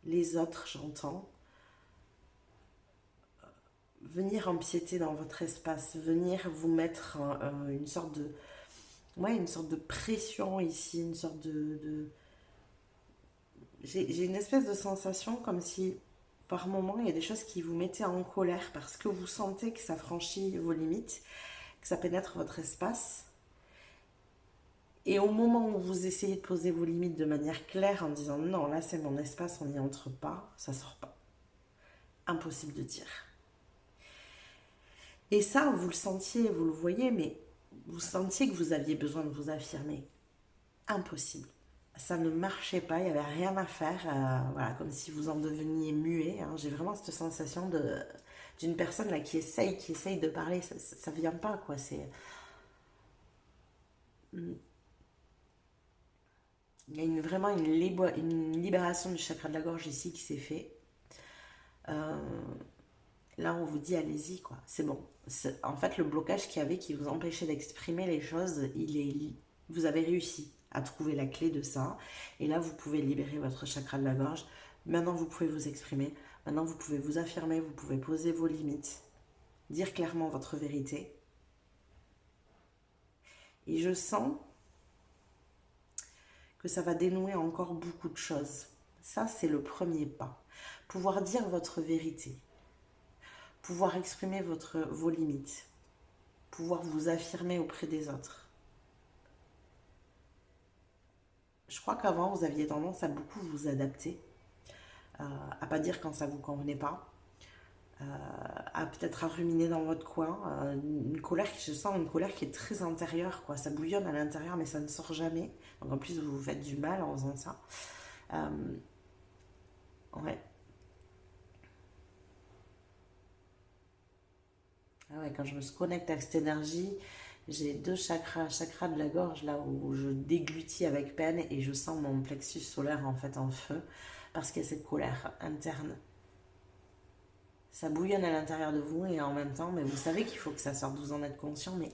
les autres, j'entends, venir empiéter dans votre espace, venir vous mettre une sorte de... Ouais, une sorte de pression ici, une sorte J'ai une espèce de sensation comme si, par moment, il y a des choses qui vous mettaient en colère parce que vous sentez que ça franchit vos limites, que ça pénètre votre espace. Et au moment où vous essayez de poser vos limites de manière claire en disant « Non, là c'est mon espace, on n'y entre pas », ça sort pas. impossible de dire. Et ça, vous le sentiez, vous le voyez, mais vous sentiez que vous aviez besoin de vous affirmer. Impossible. Ça ne marchait pas, il n'y avait rien à faire, voilà, comme si vous en deveniez muet. Hein. J'ai vraiment cette sensation d'une personne là qui essaye de parler, ça vient pas, quoi. C'est, il y a vraiment une libération du chakra de la gorge ici qui s'est fait. Là, on vous dit allez-y, quoi. C'est bon. En fait, le blocage qu'il y avait qui vous empêchait d'exprimer les choses, vous avez réussi à trouver la clé de ça. Et là, vous pouvez libérer votre chakra de la gorge. Maintenant, vous pouvez vous exprimer. Maintenant, vous pouvez vous affirmer. Vous pouvez poser vos limites. Dire clairement votre vérité. Et je sens que ça va dénouer encore beaucoup de choses. Ça, c'est le premier pas. Pouvoir dire votre vérité. Pouvoir exprimer vos limites. Pouvoir vous affirmer auprès des autres. Je crois qu'avant, vous aviez tendance à beaucoup vous adapter, à pas dire quand ça vous convenait pas, à peut-être à ruminer dans votre coin, une colère, je sens une colère qui est très intérieure, quoi. Ça bouillonne à l'intérieur, mais ça ne sort jamais. Donc en plus, vous vous faites du mal en faisant ça. Ouais. Ah ouais, quand je me connecte avec cette énergie, j'ai deux chakras de la gorge là où je déglutis avec peine et je sens mon plexus solaire en fait en feu parce qu'il y a cette colère interne. Ça bouillonne à l'intérieur de vous et en même temps, mais vous savez qu'il faut que ça sorte, vous en êtes conscient, mais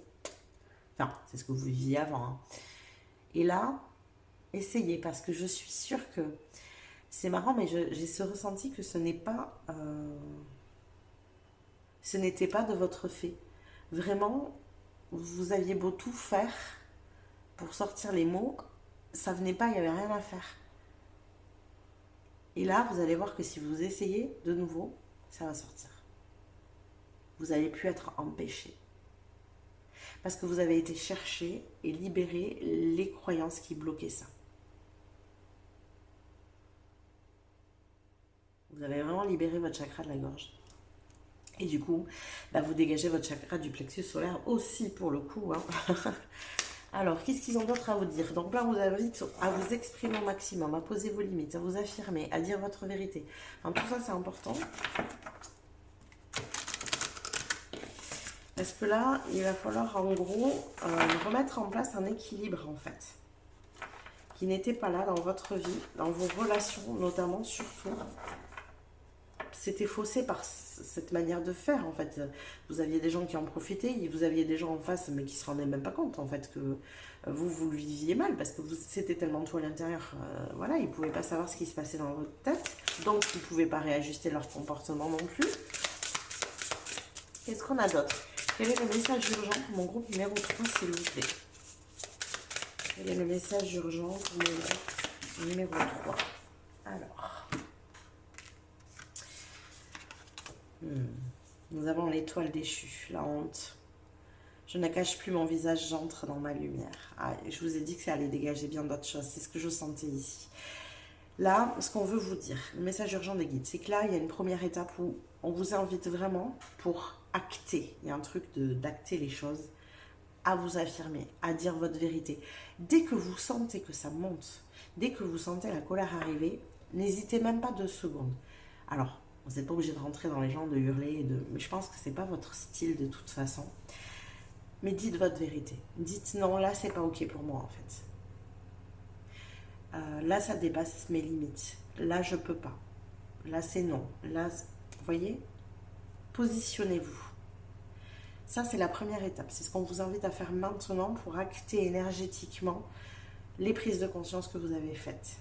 enfin, c'est ce que vous viviez avant. Hein. Et là, essayez parce que je suis sûre que c'est marrant, mais j'ai ce ressenti que ce n'était pas de votre fait. Vraiment, vous aviez beau tout faire pour sortir les mots, ça venait pas, il n'y avait rien à faire. Et là, vous allez voir que si vous essayez de nouveau, ça va sortir. Vous n'allez plus être empêché. Parce que vous avez été chercher et libérer les croyances qui bloquaient ça. Vous avez vraiment libéré votre chakra de la gorge. Et du coup, bah vous dégagez votre chakra du plexus solaire aussi pour le coup. Hein. Alors, qu'est-ce qu'ils ont d'autre à vous dire? Donc là, on vous invite à vous exprimer au maximum, à poser vos limites, à vous affirmer, à dire votre vérité. Donc tout ça, c'est important. Parce que là, il va falloir en gros remettre en place un équilibre en fait. Qui n'était pas là dans votre vie, dans vos relations notamment surtout. C'était faussé par cette manière de faire en fait. Vous aviez des gens qui en profitaient, vous aviez des gens en face mais qui se rendaient même pas compte en fait que vous le viviez mal parce que c'était tellement tout à l'intérieur. Voilà, ils ne pouvaient pas savoir ce qui se passait dans votre tête, donc ils ne pouvaient pas réajuster leur comportement non plus. Qu'est-ce qu'on a d'autre? Quel est le message urgent pour mon groupe numéro 3 s'il vous plaît? Quel est le message urgent pour mon groupe numéro 3? Alors... Nous avons l'étoile déchue, la honte. Je ne cache plus mon visage, j'entre dans ma lumière. Ah, je vous ai dit que ça allait dégager bien d'autres choses, c'est ce que je sentais ici. Là, ce qu'on veut vous dire, le message urgent des guides, c'est que là, il y a une première étape où on vous invite vraiment pour acter. Il y a un truc d'acter les choses, à vous affirmer, à dire votre vérité. Dès que vous sentez que ça monte, dès que vous sentez la colère arriver, n'hésitez même pas 2 secondes. Alors, vous n'êtes pas obligé de rentrer dans les gens, de hurler, mais je pense que ce n'est pas votre style de toute façon. Mais dites votre vérité. Dites non, là, c'est pas ok pour moi en fait. Là, ça dépasse mes limites. Là, je peux pas. Là, c'est non. Là, vous voyez, positionnez-vous. Ça, c'est la première étape. C'est ce qu'on vous invite à faire maintenant pour acter énergétiquement les prises de conscience que vous avez faites.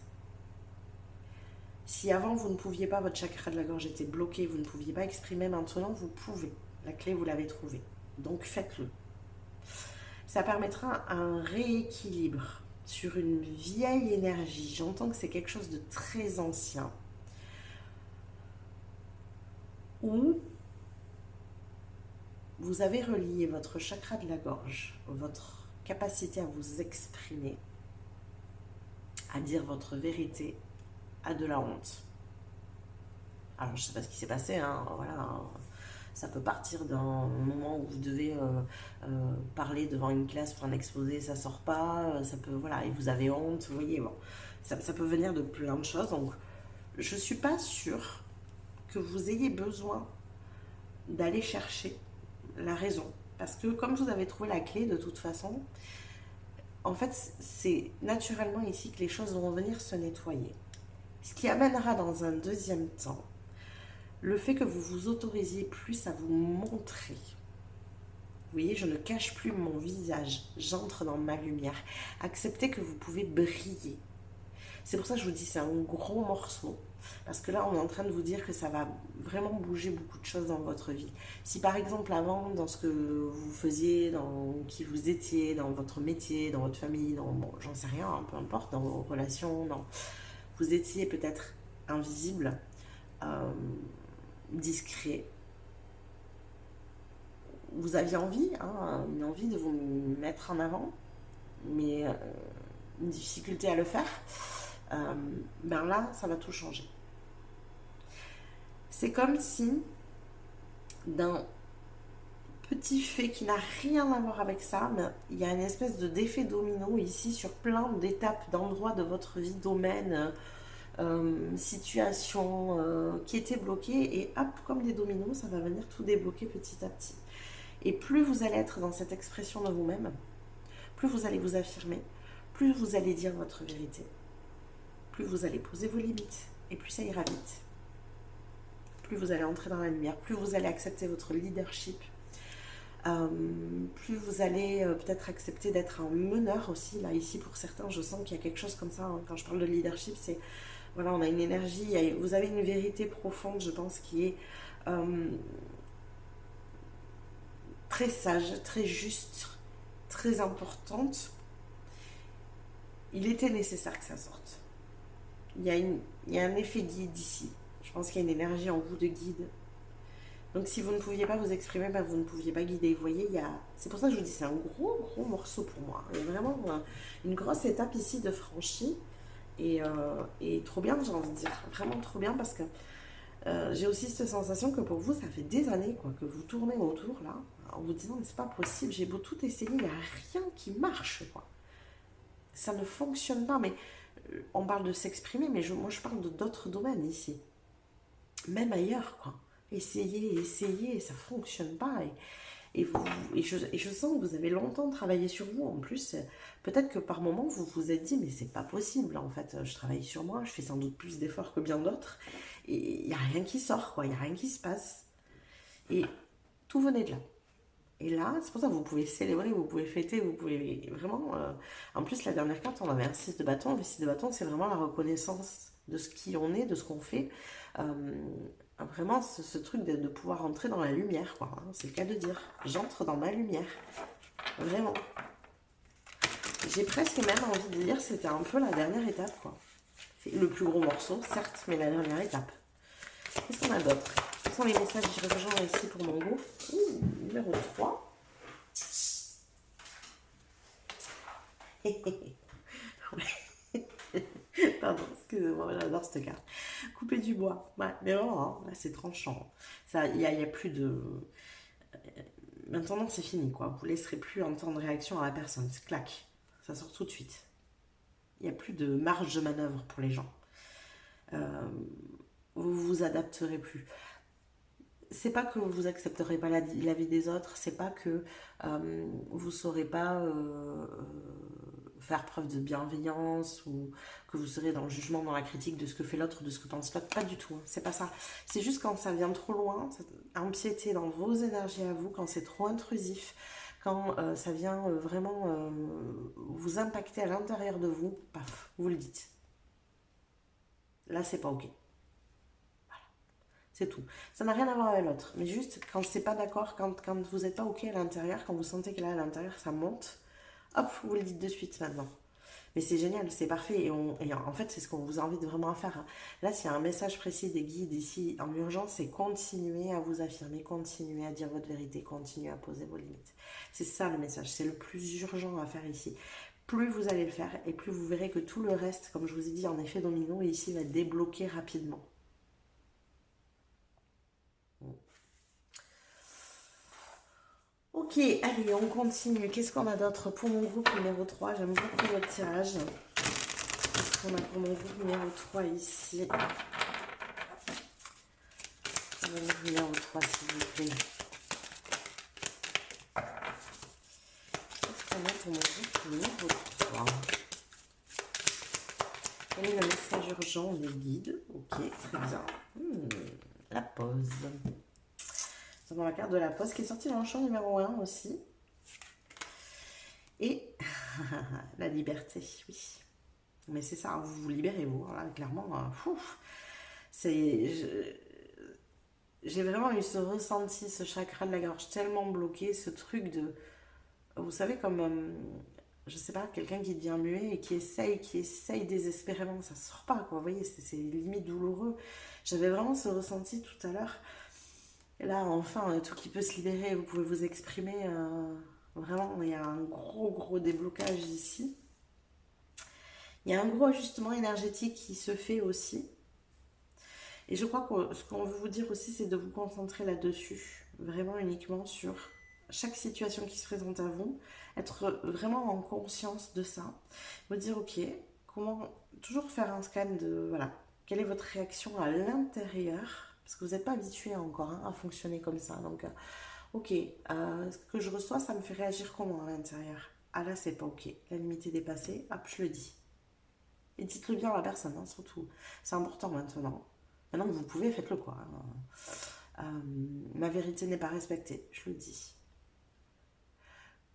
Si avant vous ne pouviez pas, votre chakra de la gorge était bloqué, vous ne pouviez pas exprimer, maintenant vous pouvez. La clé, vous l'avez trouvée. Donc faites-le. Ça permettra un rééquilibre sur une vieille énergie. J'entends que c'est quelque chose de très ancien. Où vous avez relié votre chakra de la gorge, votre capacité à vous exprimer, à dire votre vérité, à de la honte. Alors, je ne sais pas ce qui s'est passé, hein, voilà. Ça peut partir d'un moment où vous devez parler devant une classe pour un exposé, ça sort pas, ça peut, voilà, et vous avez honte, vous voyez, bon, ça peut venir de plein de choses. Donc, je suis pas sûre que vous ayez besoin d'aller chercher la raison. Parce que comme vous avez trouvé la clé de toute façon, en fait, c'est naturellement ici que les choses vont venir se nettoyer. Ce qui amènera dans un deuxième temps le fait que vous vous autorisiez plus à vous montrer. Vous voyez, je ne cache plus mon visage, j'entre dans ma lumière. Acceptez que vous pouvez briller. C'est pour ça que je vous dis, c'est un gros morceau. Parce que là, on est en train de vous dire que ça va vraiment bouger beaucoup de choses dans votre vie. Si par exemple, avant, dans ce que vous faisiez, dans qui vous étiez, dans votre métier, dans votre famille, dans, bon, j'en sais rien, hein, peu importe, dans vos relations, vous étiez peut-être invisible, discret, vous aviez envie, hein, une envie de vous mettre en avant, mais une difficulté à le faire, ben là, ça va tout changer. C'est comme si, d'un petit fait qui n'a rien à voir avec ça, mais il y a une espèce de d'effet domino ici sur plein d'étapes, d'endroits de votre vie, domaine, situation qui étaient bloquées, et hop, comme des dominos, ça va venir tout débloquer petit à petit. Et plus vous allez être dans cette expression de vous-même, plus vous allez vous affirmer, plus vous allez dire votre vérité, plus vous allez poser vos limites, et plus ça ira vite. Plus vous allez entrer dans la lumière, plus vous allez accepter votre leadership, plus vous allez peut-être accepter d'être un meneur aussi. Là, ici, pour certains, je sens qu'il y a quelque chose comme ça, hein. Quand je parle de leadership, c'est, voilà, on a une énergie, vous avez une vérité profonde, je pense, qui est très sage, très juste, très importante. Il était nécessaire que ça sorte. Il y a un effet guide ici. Je pense qu'il y a une énergie en vous de guide. Donc si vous ne pouviez pas vous exprimer, ben vous ne pouviez pas guider. Vous voyez, c'est pour ça que je vous dis, c'est un gros morceau pour moi. Il y a vraiment une grosse étape ici de franchie. Et trop bien, j'ai envie de dire. Vraiment trop bien, parce que j'ai aussi cette sensation que pour vous, ça fait des années quoi, que vous tournez autour là, en vous disant, mais c'est pas possible, j'ai beau tout essayer, il n'y a rien qui marche, quoi. Ça ne fonctionne pas. Mais on parle de s'exprimer, mais moi je parle d'autres domaines ici. Même ailleurs, quoi. Essayez, et ça fonctionne pas. Je sens que vous avez longtemps travaillé sur vous. En plus, peut-être que par moment, vous vous êtes dit, mais c'est pas possible. En fait, je travaille sur moi, je fais sans doute plus d'efforts que bien d'autres. Et il n'y a rien qui sort, quoi. Il n'y a rien qui se passe. Et tout venait de là. Et là, c'est pour ça que vous pouvez célébrer, vous pouvez fêter, vous pouvez vraiment... En plus, la dernière carte, on avait un 6 de bâton. Le 6 de bâton, c'est vraiment la reconnaissance de ce qui on est, de ce qu'on fait. Vraiment, ce truc de pouvoir entrer dans la lumière, quoi. Hein, c'est le cas de dire. J'entre dans ma lumière. Vraiment. J'ai presque même envie de dire que c'était un peu la dernière étape, quoi. C'est le plus gros morceau, certes, mais la dernière étape. Qu'est-ce qu'on a d'autre? Ce sont les messages divergents ici pour mon go. Numéro 3. Pardon, excusez-moi, j'adore cette carte. Couper du bois. Ouais, mais vraiment, hein, là c'est tranchant. Il y a plus de... Maintenant c'est fini, quoi. Vous ne laisserez plus en temps de réaction à la personne. C'est clac. Ça sort tout de suite. Il n'y a plus de marge de manœuvre pour les gens. Vous vous adapterez plus. C'est pas que vous accepterez pas la vie des autres, c'est pas que vous saurez pas faire preuve de bienveillance, ou que vous serez dans le jugement, dans la critique de ce que fait l'autre, de ce que pense l'autre. Pas du tout, hein. C'est pas ça. C'est juste quand ça vient trop loin, empiéter dans vos énergies à vous, quand c'est trop intrusif, quand ça vient vraiment vous impacter à l'intérieur de vous, paf, vous le dites. Là, c'est pas ok. C'est tout. Ça n'a rien à voir avec l'autre. Mais juste, quand c'est pas d'accord, quand vous n'êtes pas OK à l'intérieur, quand vous sentez que là, à l'intérieur, ça monte, hop, vous le dites de suite maintenant. Mais c'est génial, c'est parfait. Et en fait, c'est ce qu'on vous invite vraiment à faire, hein. Là, s'il y a un message précis des guides ici en urgence, c'est continuer à vous affirmer, continuer à dire votre vérité, continuer à poser vos limites. C'est ça le message, c'est le plus urgent à faire ici. Plus vous allez le faire, et plus vous verrez que tout le reste, comme je vous ai dit, en effet domino, ici va débloquer rapidement. Ok, allez, on continue. Qu'est-ce qu'on a d'autre pour mon groupe numéro 3? J'aime beaucoup votre tirage. Qu'est-ce qu'on a pour mon groupe numéro 3 ici? Mon groupe numéro 3, s'il vous plaît. Qu'est-ce qu'on a pour mon groupe numéro 3? Quel est le message urgent des guides? Ok, très bien. La pause. Nous avons la carte de la pause qui est sortie dans le champ numéro 1 aussi. Et la liberté, oui. Mais c'est ça, vous vous libérez, vous. Là, clairement, j'ai vraiment eu ce ressenti, ce chakra de la gorge tellement bloqué, ce truc de... Vous savez, comme... je sais pas, quelqu'un qui devient muet et qui essaye désespérément, ça sort pas, quoi. Vous voyez, c'est limite douloureux. J'avais vraiment ce ressenti tout à l'heure. Et là, enfin, tout qui peut se libérer, vous pouvez vous exprimer. Vraiment, il y a un gros déblocage ici. Il y a un gros ajustement énergétique qui se fait aussi. Et je crois que ce qu'on veut vous dire aussi, c'est de vous concentrer là-dessus. Vraiment uniquement sur chaque situation qui se présente à vous. Être vraiment en conscience de ça. Vous dire, ok, comment... Toujours faire un scan de, voilà, quelle est votre réaction à l'intérieur. Parce que vous n'êtes pas habitué encore à fonctionner comme ça. Donc, ok, ce que je reçois, ça me fait réagir comment à l'intérieur? Ah là, c'est pas ok. La limite est dépassée. Hop, je le dis. Et dites-le bien à la personne, hein, surtout. C'est important maintenant. Maintenant que vous pouvez, faites-le quoi. Ma vérité n'est pas respectée, je le dis.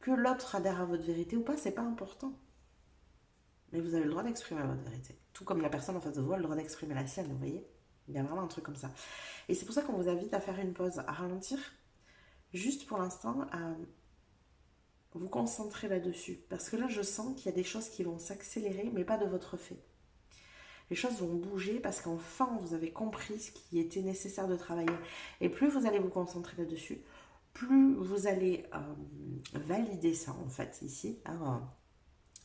Que l'autre adhère à votre vérité ou pas, c'est pas important. Mais vous avez le droit d'exprimer votre vérité. Tout comme la personne en face de vous a le droit d'exprimer la sienne, vous voyez? Il y a vraiment un truc comme ça. Et c'est pour ça qu'on vous invite à faire une pause, à ralentir, juste pour l'instant, à vous concentrer là-dessus. Parce que là, je sens qu'il y a des choses qui vont s'accélérer, mais pas de votre fait. Les choses vont bouger parce qu'enfin, vous avez compris ce qui était nécessaire de travailler. Et plus vous allez vous concentrer là-dessus, plus vous allez valider ça, en fait, ici, hein,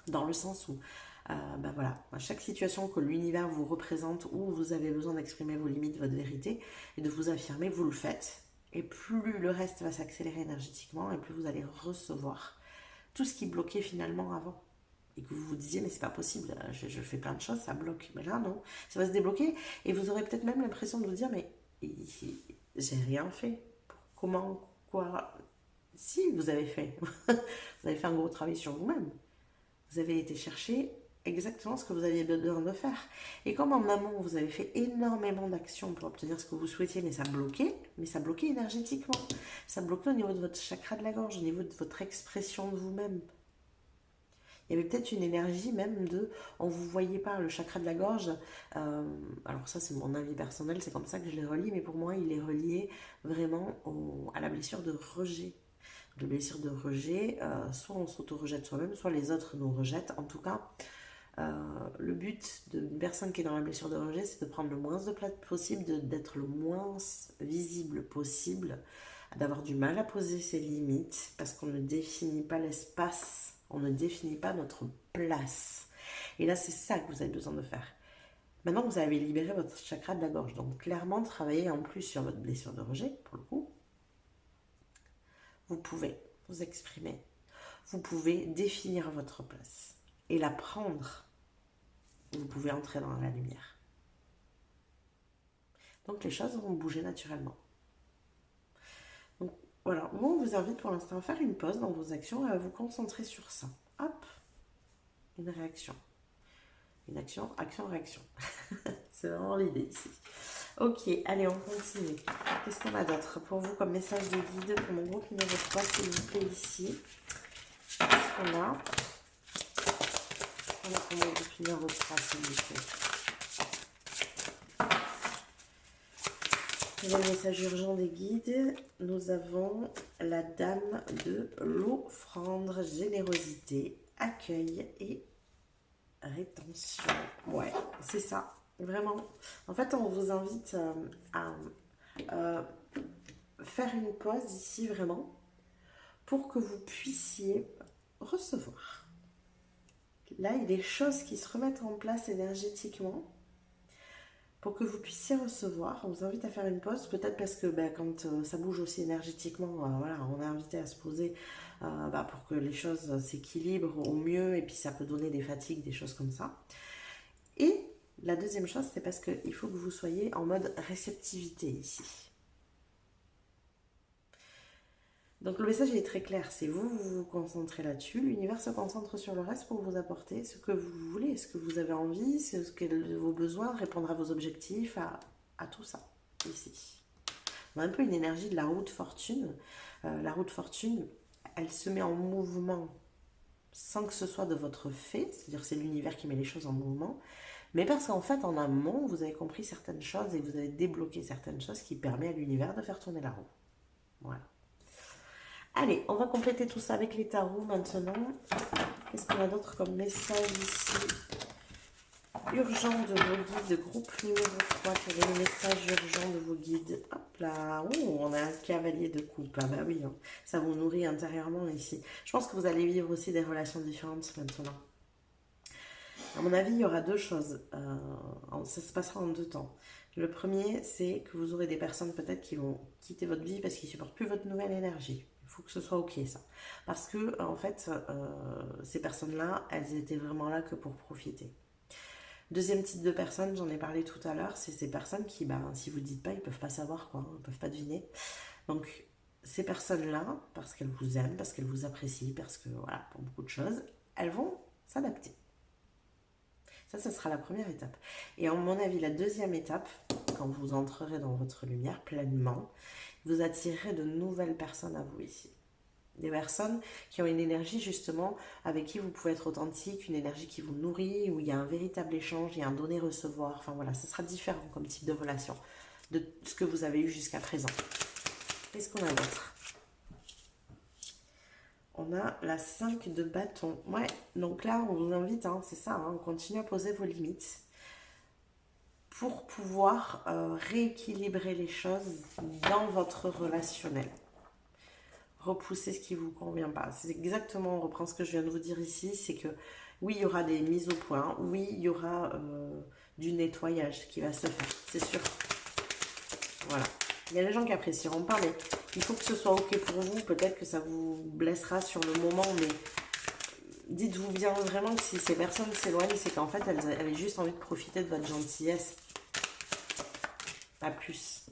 dans le sens où, ben voilà, à chaque situation que l'univers vous représente, où vous avez besoin d'exprimer vos limites, votre vérité, et de vous affirmer, vous le faites. Et plus le reste va s'accélérer énergétiquement, et plus vous allez recevoir tout ce qui bloquait finalement avant. Et que vous vous disiez, mais c'est pas possible, je fais plein de choses, ça bloque. Mais là, non, ça va se débloquer. Et vous aurez peut-être même l'impression de vous dire, mais j'ai rien fait. Comment, quoi? Si, vous avez fait. Vous avez fait un gros travail sur vous-même. Vous avez été chercher exactement ce que vous aviez besoin de faire. Et comme en amont, vous avez fait énormément d'actions pour obtenir ce que vous souhaitiez, mais ça bloquait énergétiquement. Ça bloquait au niveau de votre chakra de la gorge, au niveau de votre expression de vous-même. Il y avait peut-être une énergie même de, on ne vous voyait pas, le chakra de la gorge, alors ça c'est mon avis personnel, c'est comme ça que je l'ai relié, mais pour moi il est relié vraiment à la blessure de rejet. La blessure de rejet, soit on s'auto-rejette soi-même, soit les autres nous rejettent. En tout cas, le but d'une personne qui est dans la blessure de rejet, c'est de prendre le moins de place possible, d'être le moins visible possible, d'avoir du mal à poser ses limites, parce qu'on ne définit pas l'espace. On ne définit pas notre place. Et là, c'est ça que vous avez besoin de faire. Maintenant que vous avez libéré votre chakra de la gorge, donc clairement travailler en plus sur votre blessure de rejet, pour le coup, vous pouvez vous exprimer. Vous pouvez définir votre place et la prendre. Vous pouvez entrer dans la lumière. Donc les choses vont bouger naturellement. Donc voilà, moi on vous invite pour l'instant à faire une pause dans vos actions et à vous concentrer sur ça. Hop, une réaction. Une action, réaction. C'est vraiment l'idée ici. Ok, allez, on continue. Qu'est-ce qu'on a d'autre pour vous comme message de guide pour mon groupe numéro 3, s'il vous plaît, ici? Qu'est-ce qu'on a? Qu'est-ce qu'on a pour mon groupe numéro 3, s'il vous plaît? Pour le message urgent des guides, nous avons la dame de l'offrande, générosité, accueil et rétention. Ouais, c'est ça. Vraiment. En fait, on vous invite à faire une pause ici, vraiment, pour que vous puissiez recevoir. Là, il y a des choses qui se remettent en place énergétiquement pour que vous puissiez recevoir. On vous invite à faire une pause, peut-être parce que quand ça bouge aussi énergétiquement, voilà, on est invité à se poser pour que les choses s'équilibrent au mieux, et puis ça peut donner des fatigues, des choses comme ça. Et la deuxième chose, c'est parce qu'il faut que vous soyez en mode réceptivité ici. Donc le message est très clair, c'est vous vous concentrez là-dessus, l'univers se concentre sur le reste pour vous apporter ce que vous voulez, ce que vous avez envie, ce que vos besoins, répondre à vos objectifs, à tout ça, ici. On a un peu une énergie de la roue de fortune. La roue de fortune, elle se met en mouvement sans que ce soit de votre fait, c'est-à-dire c'est l'univers qui met les choses en mouvement, mais parce qu'en fait, en amont, vous avez compris certaines choses et vous avez débloqué certaines choses qui permettent à l'univers de faire tourner la roue. Voilà. Allez, on va compléter tout ça avec les tarots maintenant. Qu'est-ce qu'on a d'autre comme message ici? Urgent de vos guides, groupe numéro 3. Quel est le message urgent de vos guides? Hop là, oh, on a un cavalier de coupe. Ah bah oui, hein, ça vous nourrit intérieurement ici. Je pense que vous allez vivre aussi des relations différentes maintenant. À mon avis, il y aura deux choses. Ça se passera en deux temps. Le premier, c'est que vous aurez des personnes peut-être qui vont quitter votre vie parce qu'ils ne supportent plus votre nouvelle énergie. Il faut que ce soit ok ça. Parce que en fait, ces personnes-là, elles étaient vraiment là que pour profiter. Deuxième type de personnes, j'en ai parlé tout à l'heure, c'est ces personnes qui, si vous ne dites pas, ils ne peuvent pas savoir quoi, ils ne peuvent pas deviner. Donc ces personnes-là, parce qu'elles vous aiment, parce qu'elles vous apprécient, parce que voilà, pour beaucoup de choses, elles vont s'adapter. Ça sera la première étape. Et à mon avis, la deuxième étape, quand vous entrerez dans votre lumière pleinement, vous attirerez de nouvelles personnes à vous ici. Des personnes qui ont une énergie justement avec qui vous pouvez être authentique, une énergie qui vous nourrit, où il y a un véritable échange, il y a un donner-recevoir. Enfin voilà, ça sera différent comme type de relation de ce que vous avez eu jusqu'à présent. Qu'est-ce qu'on a d'autre? On a la 5 de bâton. Ouais, donc là, on vous invite, c'est ça, on continue à poser vos limites pour pouvoir rééquilibrer les choses dans votre relationnel. Repousser ce qui ne vous convient pas. C'est exactement, on reprend ce que je viens de vous dire ici, c'est que oui, il y aura des mises au point, oui, il y aura du nettoyage qui va se faire, c'est sûr. Voilà. Il y a des gens qui apprécieront pas, mais il faut que ce soit ok pour vous. Peut-être que ça vous blessera sur le moment, mais dites-vous bien vraiment que si ces personnes s'éloignent, c'est qu'en fait, elles avaient juste envie de profiter de votre gentillesse. Pas plus.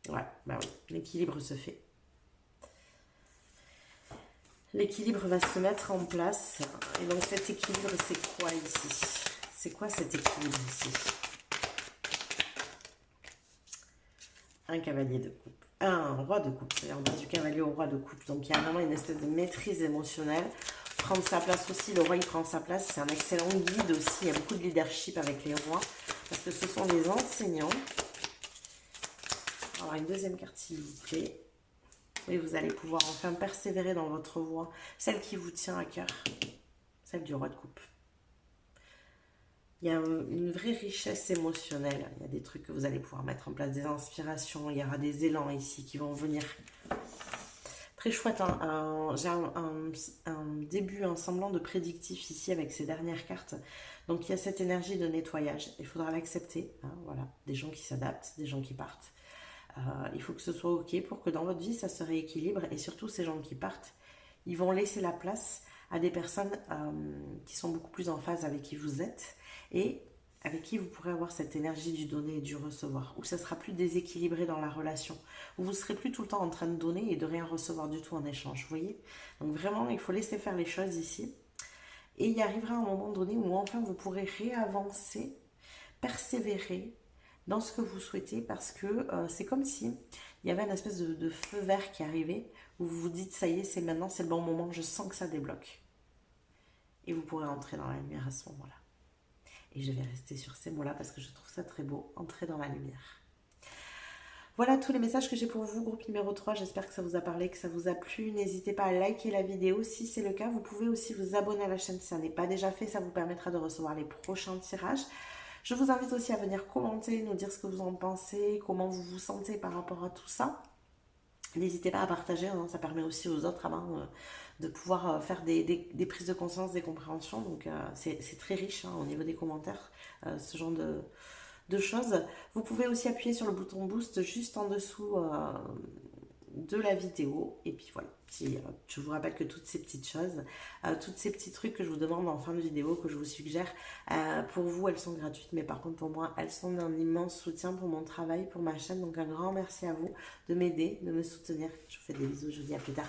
Ouais, bah oui, l'équilibre se fait. L'équilibre va se mettre en place. Et donc cet équilibre, c'est quoi ici? C'est quoi cet équilibre ici? Un cavalier de coupe, un roi de coupe, c'est-à-dire on passe du cavalier au roi de coupe, donc il y a vraiment une espèce de maîtrise émotionnelle, prendre sa place aussi, le roi il prend sa place, c'est un excellent guide aussi, il y a beaucoup de leadership avec les rois, parce que ce sont des enseignants. Alors une deuxième carte s'il vous plaît, et vous allez pouvoir enfin persévérer dans votre voie, celle qui vous tient à cœur, celle du roi de coupe. Il y a une vraie richesse émotionnelle. Il y a des trucs que vous allez pouvoir mettre en place, des inspirations. Il y aura des élans ici qui vont venir. Très chouette. J'ai un début, un semblant de prédictif ici avec ces dernières cartes. Donc il y a cette énergie de nettoyage. Il faudra l'accepter. Voilà. Des gens qui s'adaptent, des gens qui partent. Il faut que ce soit ok pour que dans votre vie, ça se rééquilibre. Et surtout, ces gens qui partent, ils vont laisser la place à des personnes qui sont beaucoup plus en phase avec qui vous êtes et avec qui vous pourrez avoir cette énergie du donner et du recevoir, où ça sera plus déséquilibré dans la relation, où vous serez plus tout le temps en train de donner et de rien recevoir du tout en échange, vous voyez? Donc vraiment, il faut laisser faire les choses ici. Et il y arrivera un moment donné où enfin vous pourrez réavancer, persévérer dans ce que vous souhaitez, parce que c'est comme si il y avait une espèce de feu vert qui arrivait, où vous vous dites, ça y est, c'est maintenant, c'est le bon moment, je sens que ça débloque. Et vous pourrez entrer dans la lumière à ce moment-là. Et je vais rester sur ces mots-là parce que je trouve ça très beau, entrer dans la lumière. Voilà tous les messages que j'ai pour vous, groupe numéro 3. J'espère que ça vous a parlé, que ça vous a plu. N'hésitez pas à liker la vidéo si c'est le cas. Vous pouvez aussi vous abonner à la chaîne si ça n'est pas déjà fait. Ça vous permettra de recevoir les prochains tirages. Je vous invite aussi à venir commenter, nous dire ce que vous en pensez, comment vous vous sentez par rapport à tout ça. N'hésitez pas à partager, ça permet aussi aux autres de pouvoir faire des prises de conscience, des compréhensions. Donc c'est très riche au niveau des commentaires, ce genre de choses. Vous pouvez aussi appuyer sur le bouton boost juste en dessous de la vidéo. Et puis voilà, puis, je vous rappelle que toutes ces petites choses, tous ces petits trucs que je vous demande en fin de vidéo, que je vous suggère, pour vous, elles sont gratuites. Mais par contre, pour moi, elles sont d'un immense soutien pour mon travail, pour ma chaîne. Donc un grand merci à vous de m'aider, de me soutenir. Je vous fais des bisous, je vous dis à plus tard.